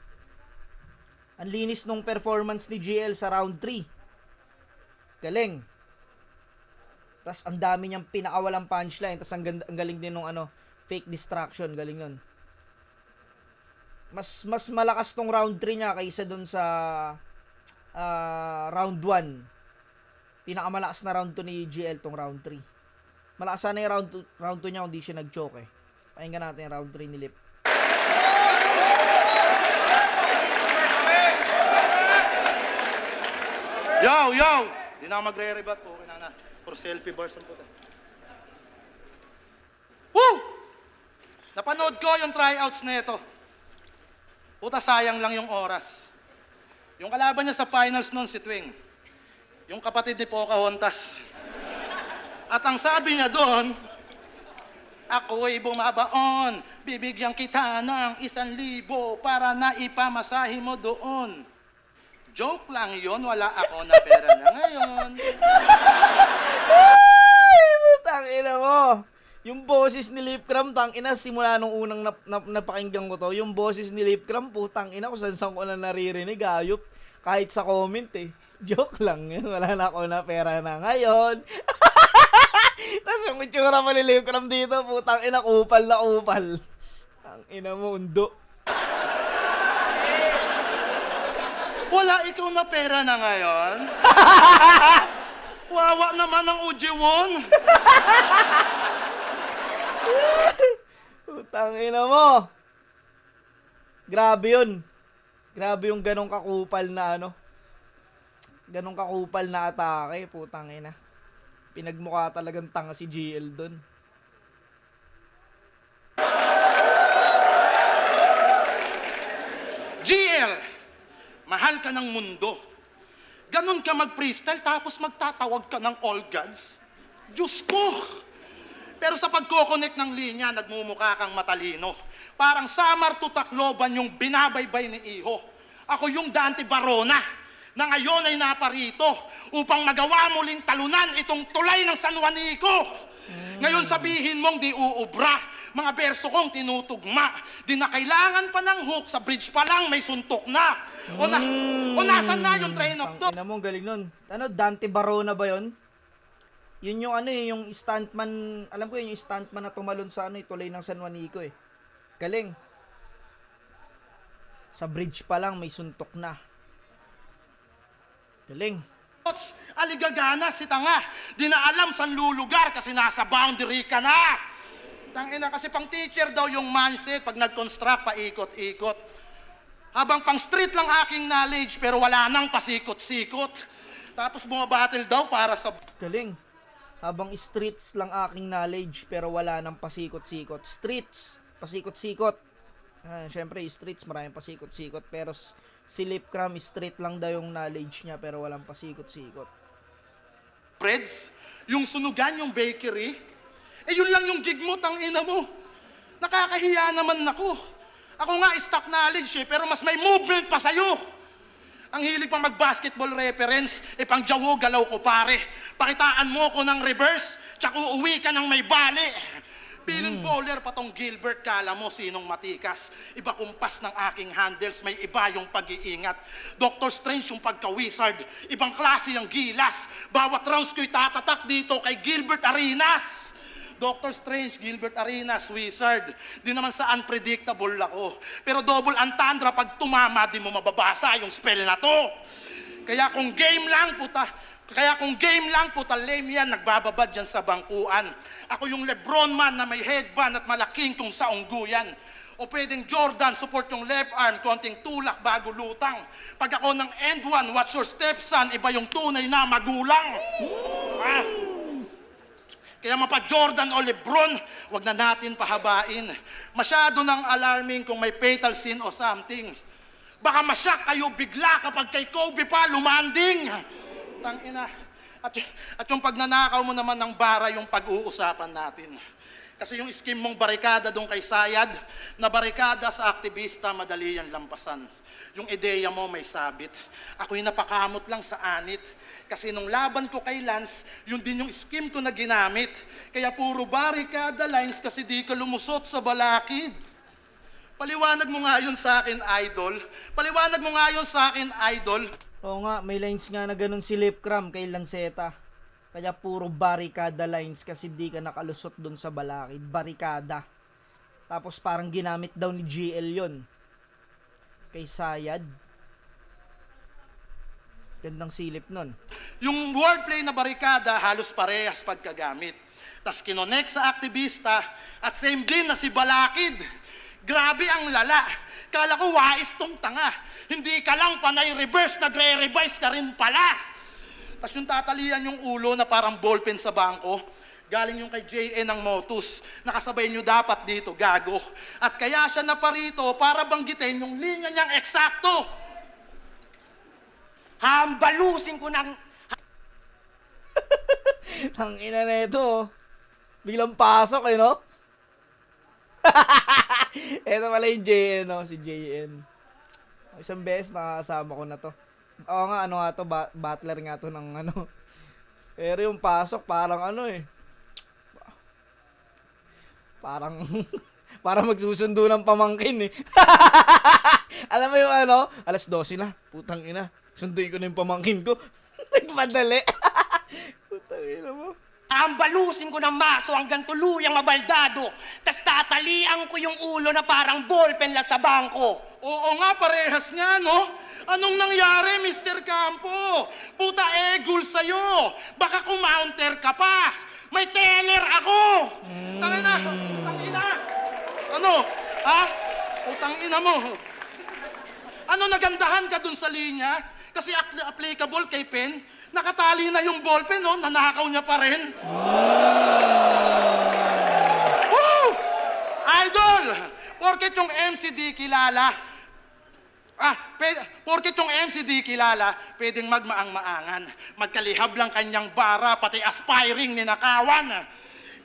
Speaker 1: Ang linis nung performance ni GL sa round 3. Galing. Tapos ang dami niyang pinakawalang punchline. Tapos ang galing din nung fake distraction. Galing nun. Mas malakas tong round 3 niya kaysa dun sa round 1. Pinakamalakas na round 2 ni GL tong round 3. Malakas sana yung round 2 niya kung di siya nag-choke eh. Pakinggan natin yung round 3 ni Lip.
Speaker 2: Yo! Di na ako magre-rebat po. Okay na. For selfie bars ang puta. Woo! Napanood ko yung tryouts na ito. Puta, sayang lang yung oras. Yung kalaban niya sa finals noon, si Twing. Yung kapatid ni Pocahontas. At ang sabi niya doon, ako'y bumabaon, bibigyan kita ng 1,000 para naipamasahe mo doon. Joke lang yon, wala ako na pera na ngayon.
Speaker 1: Ay, putang ina mo. Yung boses ni Lipcram, tang ina, simula nung unang napakinggan ko to, yung boses ni Lipcram, putang ina, kung saan ko na naririnig, ayop. Kahit sa comment eh. Joke lang yun, wala na ako na pera na ngayon. Tapos yung itsura pa ni Lipcram dito, putang ina, kupal na kupal. Tang ina mo, undo.
Speaker 2: Wala ikaw na pera na ngayon? Wawa naman ang Ujiwon.
Speaker 1: Putang ina mo. Grabe yun. Grabe yung ganong kakupal na ganong kakupal na atake, putang ina. Pinagmukha talagang tanga si GL dun.
Speaker 2: GL, mahal ka ng mundo. Ganon ka mag-freestyle tapos magtatawag ka ng all gods. Diyos ko! Pero sa pagko-connect ng linya, nagmumukha kang matalino. Parang Samar to Tacloban yung binabaybay ni Iho. Ako yung Dante Barona na ngayon ay naparito upang magawa muling talunan itong tulay ng San Juanico. Ngayon sabihin mong di uubra, mga berso kong tinutugma. Di na kailangan pa ng hook, sa bridge pa lang may suntok na. O nasan na yung train of thought?
Speaker 1: Tangina mo, galing nun. Dante Barona ba yun? Yun yung yung stuntman, alam ko yun yung stuntman na tumalon sa tulay ng San Juanico eh. Galing. Sa bridge pa lang may suntok na. Galing.
Speaker 2: Aligagana si tanga. Di na alam saan lulugar kasi nasa boundary ka na. Tangina kasi pang teacher daw yung mindset pag nag-construct paikot-ikot. Habang pang street lang aking knowledge pero wala nang pasikot-sikot. Tapos bumabattle daw para sa...
Speaker 1: Galing. Habang streets lang aking knowledge pero wala nang pasikot-sikot. Streets, pasikot-sikot. Siyempre, streets, maraming pasikot-sikot. Pero si Lipcram, street lang daw yung knowledge niya pero walang pasikot-sikot.
Speaker 2: Freds, yung sunugan, yung bakery, yun lang yung gig mo, tangina mo. Nakakahiya naman ako. Ako nga, stock knowledge pero mas may movement pa sa'yo. Ang hilig pang mag-basketball reference, pang jawo galaw ko pare. Pakitaan mo ko ng reverse, tsaka uuwi ka ng may bali. Pilin bowler pa tong Gilbert, kala mo sinong matikas. Iba kumpas ng aking handles, may iba yung pag-iingat. Dr. Strange yung pagka-wizard, ibang klase yung gilas. Bawat rounds ko'y tatatak dito kay Gilbert Arenas. Doctor Strange, Gilbert Arenas, Wizard. Di naman sa unpredictable ako. Pero double entendre pag tumama, di mo mababasa yung spell na to. Kaya kung game lang, puta, lame yan, nagbababad dyan sa bangkuan. Ako yung Lebron man na may headband at malaking kung sa ungguyan. O pwedeng Jordan, support yung left arm, konting tulak bago lutang. Pag ako ng end one, watch your step son, iba yung tunay na magulang. Ah. Kaya mapa Jordan o Lebron, wag na natin pahabain. Masyado nang alarming kung may fatal sin o something. Baka masyak kayo bigla kapag kay Kobe pa lumanding. Tangina. At yung pagnanakaw mo naman ng bara yung pag-uusapan natin. Kasi yung scheme mong barikada doon kay Sayad, na barikada sa aktivista, madali yan lampasan. Yung ideya mo may sabit. Ako'y napakamot lang sa anit. Kasi nung laban ko kay Lance, yun din yung scheme ko na ginamit. Kaya puro barikada lines kasi di ka lumusot sa balakid. Paliwanag mo nga yun sa akin, idol. Paliwanag mo nga yun sa akin, idol.
Speaker 1: Oo nga, may lines nga na ganun si Lipcram kay Lanceta. Kaya puro barikada lines kasi di ka nakalusot dun sa balakid. Barikada. Tapos parang ginamit daw ni GL yun. Kay Sayad. Gandang silip nun.
Speaker 2: Yung wordplay na barikada, halos parehas pagkagamit. Tas kinonek sa aktivista at same din na si Balakid. Grabe ang lala. Kala ko wais tong tanga. Hindi ka lang panay reverse, nagre-revise ka rin pala. Tas yung tatalian yung ulo na parang ballpen sa bangko. Galing yung kay JN ng Motus. Nakasabay nyo dapat dito, gago. At kaya siya naparito para banggitin yung linya niyang eksakto.
Speaker 3: Hambalusin ko ng...
Speaker 1: Ang ina na ito. Biglang pasok eh, no? Ito pala yung JN, no? Si JN. Isang beses nakakasama ko na to. Oo nga, ano nga to, butler nga to ng ano. Pero yung pasok, parang ano eh. Parang, parang magsusundo ng pamangkin eh. Alam mo yung ano, alas 12 na, putang ina. Sunduin ko na yung pamangkin ko. Nagpadali. Putang ina mo.
Speaker 3: Hambalusin ko ng maso hanggang tuluyang mabaldado. Tas tatalian ko yung ulo na parang ballpen la sa bangko.
Speaker 2: Oo nga, parehas nga, no? Anong nangyari, Mr. Campo? Puta egul sa'yo. Baka kumounter ka pa. May teller ako. Tangina. Tangina. Ano? Ha? Putang ina mo. Ano nagandahan ka dun sa linya? Kasi applicable kay Pen. Nakatali na yung ballpen, no? Nanakaw niya pa rin. Woo! Idol! Porket yung MCD kilala. Porket yung MCD kilala, pwedeng magmaang-maangan. Magkalihab lang kanyang bara, pati aspiring ninakawan.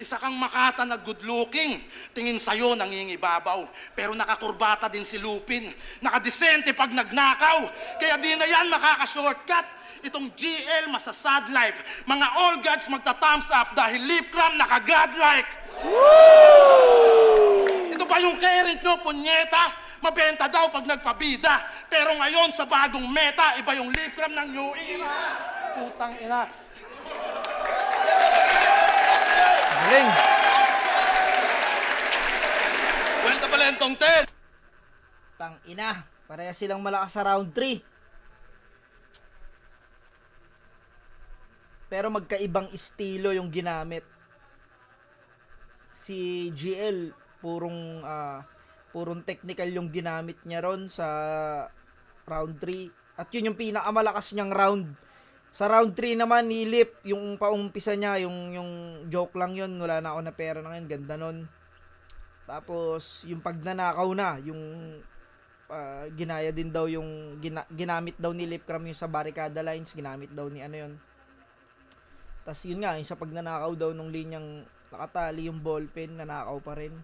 Speaker 2: Isa kang makata na good looking. Tingin sa'yo nangingibabaw. Pero nakakurbata din si Lupin. Nakadesente pag nagnakaw. Kaya di na yan makaka-shortcut. Itong GL masasad life. Mga all gods magta-thumbs up dahil Lipcram naka-godlike. Ito ba yung carrot nyo, punyeta? Mabenta daw pag nagpabida. Pero ngayon sa bagong meta, iba yung Lipcram ng new era. Putang ina.
Speaker 1: Galing.
Speaker 2: Kwenta pala yung tong 10.
Speaker 1: Tang ina. Pareha silang malakas sa round 3. Pero magkaibang estilo yung ginamit. Si GL, purong technical yung ginamit niya ron sa round 3. At yun yung pinakamalakas niyang round. Sa round 3 naman, nilip yung paumpisa niya, yung joke lang yun. Wala na ako na pera na ngayon, ganda nun. Tapos, yung pagnanakaw na, yung ginaya din daw yung, ginamit daw ni Lipcram yung sa barricada lines, ginamit daw ni ano yun. Tapos yun nga, yung sa pagnanakaw daw nung linyang nakatali yung ballpen, nanakaw pa rin.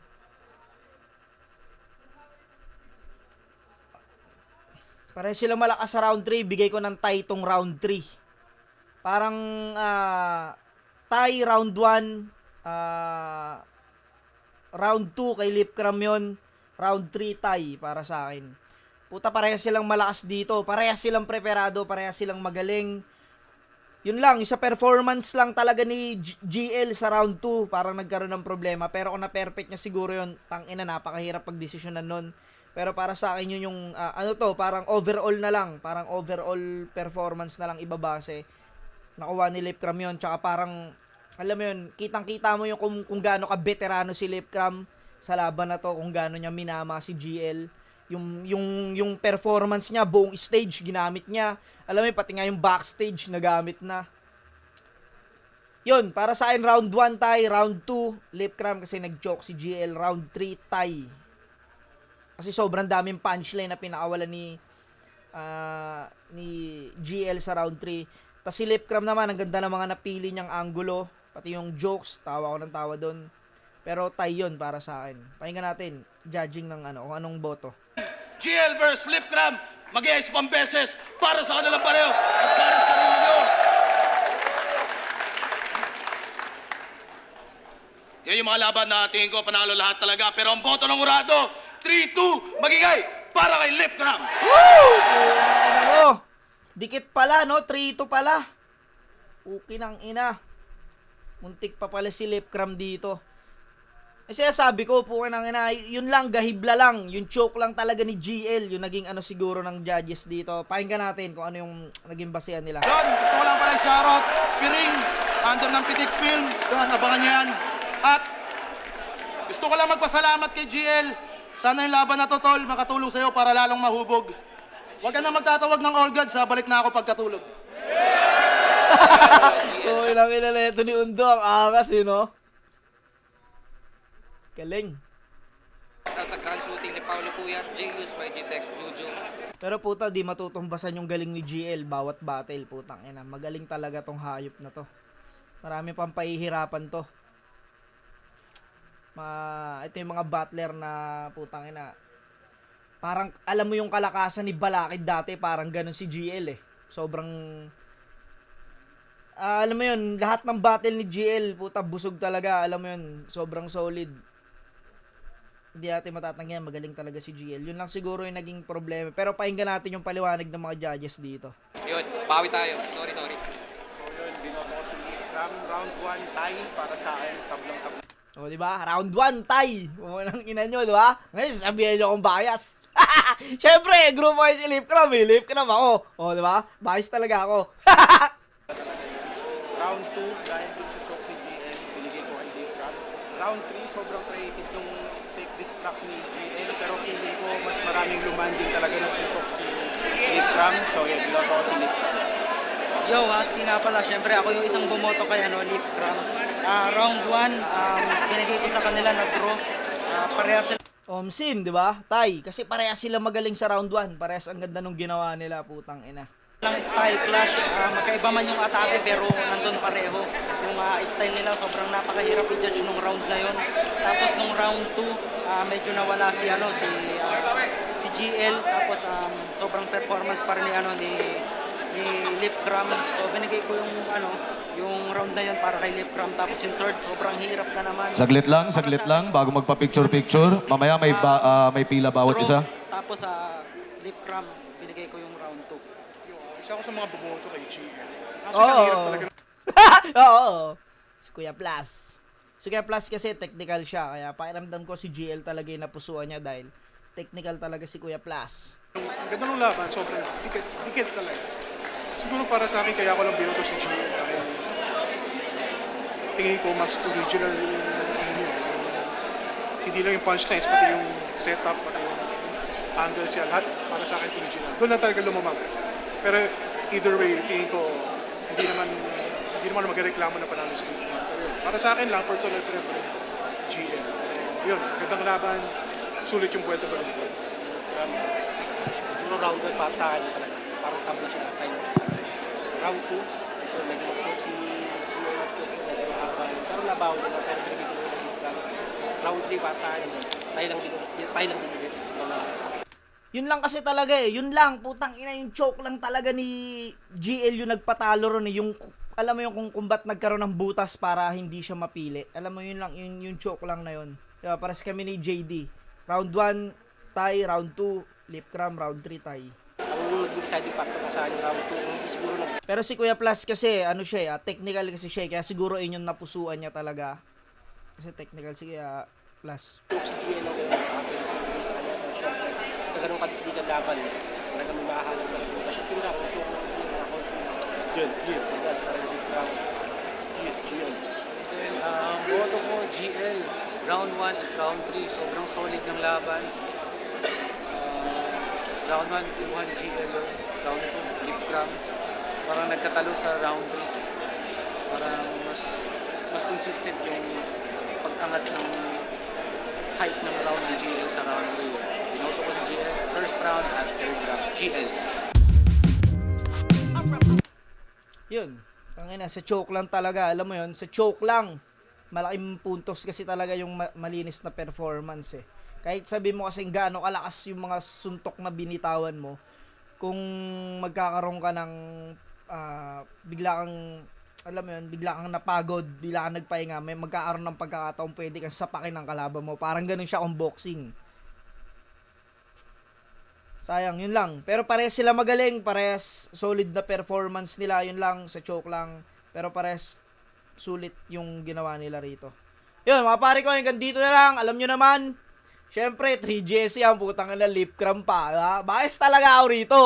Speaker 1: Para sila malakas sa round 3, bigay ko ng tie tong round 3. Parang tie round 1, round 2 kay Lipcram yun, round 3 tie para sa akin. Puta, parehas silang malakas dito, parehas silang preparado, parehas silang magaling. Yun lang, isa performance lang talaga ni GL sa round 2, parang nagkaroon ng problema. Pero kung na-perfect niya siguro yun, tangina, napakahirap pagdesisyonan nun. Pero para sa akin yun yung, parang overall na lang, parang overall performance na lang ibabase. Nakuha ni Lipcram yun, tsaka parang, alam mo yun, kitang-kita mo yung kung gaano ka veterano si Lipcram sa laban na to, kung gaano niya minama si GL. Yung performance niya, buong stage ginamit niya. Alam mo, pati nga yung backstage nagamit na. Yun, para sa akin round 1 tie, round 2 Lipcram kasi nag-joke si GL, round 3 tie. Kasi sobrang daming punchline na pinakawalan ni GL sa round 3. Tapos si Lipcram naman, ang ganda ng mga napili niyang angulo, pati yung jokes, tawa ko ng tawa doon. Pero tie yun para sa akin. Pakinggan natin, judging ng kung anong boto.
Speaker 4: GL versus Lipcram, mag-iayos pang beses para sa kanilang pareho at para sa sarili nyo. Yan yung mga laban na tingin ko panalo lahat talaga. Pero ang boto ng Urado, 3-2, magigay para kay Lipcram.
Speaker 1: Woo! Ano mo? Dikit pala, no? 3-2 pala. Okay ng ina. Muntik pa pala si Lipcram dito. Kasi sabi ko, pukin ng ina, yun lang, gahibla lang. Yung choke lang talaga ni GL. Yung naging siguro ng judges dito. Pakinggan natin kung ano yung naging basehan nila.
Speaker 2: Don, gusto ko lang pala shoutout. Piring, under ng Pitik Film. Don, abangan nyo yan. At gusto ko lang magpasalamat kay GL. Sana yung laban na to, tol, makatulong sa'yo para lalong mahubog. Huwag ka na magtatawag ng all gods, balik na ako pagkatulog.
Speaker 1: Pukin ng ina na ito ni Undo. Ang angas, yun, no? Galing.
Speaker 3: At sa grand shooting ni Paolo Puyat, J.U.S. by G-Tech, Juju.
Speaker 1: Pero puta, di matutumbasan yung galing ni GL bawat battle, putang ina. Magaling talaga tong hayop na to. Marami pang pahihirapan to. Ito yung mga battler na putang ina. Parang alam mo yung kalakasan ni Balakid dati, parang ganun si GL eh. Sobrang alam mo yun, lahat ng battle ni GL, puta, busog talaga, alam mo yun, sobrang solid. Hindi natin matatanggihan, magaling talaga si GL. Yun lang siguro yung naging problema. Pero pakinggan natin yung paliwanag ng mga judges dito.
Speaker 3: Yun, bawi tayo. Sorry.
Speaker 5: So yun, binoto ko si Lipcram. Round 1 tie para sa akin, tablang-tablang.
Speaker 1: O, di ba? Round 1, tie. Umunang ina nyo, di ba? Ngayon, sasabihin nyo kung bias. Siyempre, group ko si Lipcram eh. Lipcram ako. O, di ba? Bias talaga ako.
Speaker 5: Round 2, dahil dun sa choke ni GL, binigay ko kay Lipcram. Round 3, sobrang creative nung take this track ni GL. Pero feeling ko, mas maraming lumanding talaga ng suntok si Lipcram. So yun, binoto ko si Lipcram.
Speaker 6: Yo, Husky nga pala. Siyempre, ako yung isang bumoto kay Lipcram. Round 1, binigay ko sa kanila na draw. Parehas sila
Speaker 1: Omsim, di ba? Tay. Kasi parehas sila magaling sa round 1. Parehas ang ganda nung ginawa nila, putang ina.
Speaker 6: ng style clash. Magkaiba man yung atake pero nandun pareho. Yung style nila sobrang napakahirap i-judge nung round na yon. Tapos nung round 2, medyo nawala si si GL. Tapos sobrang performance pa rin ni Lipcram. So binigay ko yung round na yun para kay Lipcram. Tapos yung third, sobrang hirap na naman.
Speaker 7: Saglit lang bago magpa-picture-picture. Mamaya may pila bawat isa.
Speaker 6: Tapos Lipcram, binigay ko yung round 2.
Speaker 5: Isa ako sa mga bumoto kay GL.
Speaker 1: Oo. Oo. Si Kuya Plus. Si Kuya Plus kasi technical siya. Kaya pakiramdam ko si GL talaga yung napusuan niya dahil technical talaga si Kuya Plus.
Speaker 5: Ang ganda ng laban, sobrang dikit talaga. Siguro para sa akin kaya ako lang binoto si GL dahil tingin ko mas original yung hindi lang yung punchlines, pati yung setup, pati yung angle siya, lahat para sa akin original. Doon lang talaga lumamang. Pero either way, tingin ko hindi naman magreklamo na panalo si GL. Pero yun, para sa akin lang, personal preference, GL. Yun, gandang laban, sulit yung buwelta ba rin.
Speaker 8: Siguro round 1 para sa akin talaga. Parang tabla siya ng time. Round 2, ito medyo mag-choke si pero nabaw nila, pero binigay ko na si Lipcram. Round 3 para sa akin, tayo lang din.
Speaker 1: Yun lang kasi talaga eh. Yun lang, putang ina, yung choke lang talaga ni GL yung nagpatalo ron eh. Yung, alam mo yung kung ba't nagkaroon ng butas para hindi siya mapili. Alam mo yun lang, yung choke lang na yun. Diba, pares kami ni JD. Round 1, tie. Round 2, Lipcram. Round 3, tie.
Speaker 8: ang deciding factor ko sa yung round 2, hindi siguro
Speaker 1: Pero si Kuya Plus kasi, ano siya, technical kasi siya, kaya siguro yun yung napusuan niya talaga. Kasi technical si Kuya Plus.
Speaker 8: si GL ang akin sa kanya. So, syempre, sa ganung kadikdikan laban, talagang may mahahalang na punta siya. Yun lang, ang joke lang yung mga konti. Yun. Plus, parang big round. Yun.
Speaker 9: Then, boto ko, GL. Round 1 at round 3. Sobrang solid ng laban. Sa round 1, kuha ni GL. Round 2, lip cram. Parang nagkatalo sa round 3. Parang mas consistent yung pag-angat ng height ng round ni GL sa round 3. Binoto ko si GL. First round at third round. GL.
Speaker 1: Yun. Tangina, sa choke lang talaga. Alam mo yun, sa choke lang. Malaking puntos kasi talaga yung malinis na performance eh. Kahit sabi mo kasing gaano kalakas yung mga suntok na binitawan mo, kung magkakaroon ka ng bigla kang, alam mo yun, bigla kang napagod, bigla kang nagpahinga, may magkakaroon ng pagkakataon pwede kang sapakin ng kalaban mo. Parang ganun siya kung boxing. Sayang, yun lang. Pero parehas sila magaling, parehas solid na performance nila, yun lang, sa choke lang. Pero parehas sulit yung ginawa nila rito. Yun, mga pare ko, hanggang dito na lang. Alam nyo naman, syempre, 3GC ang putang na lip cram pa. Ha? Bias talaga ako rito.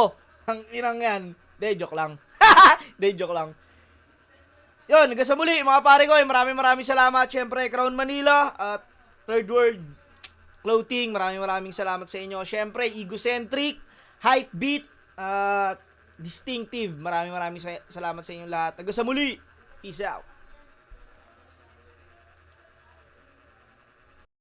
Speaker 1: Ang inang yan. De, joke lang. De, joke lang. Yun, hanggang sa muli, mga pare ko, maraming salamat. Syempre, Crown Manila at Third World Clothing, maraming salamat sa inyo. Syempre, Egocentric, Hype Beat, Distinctive, maraming salamat sa inyo lahat. Hanggang sa muli, peace out.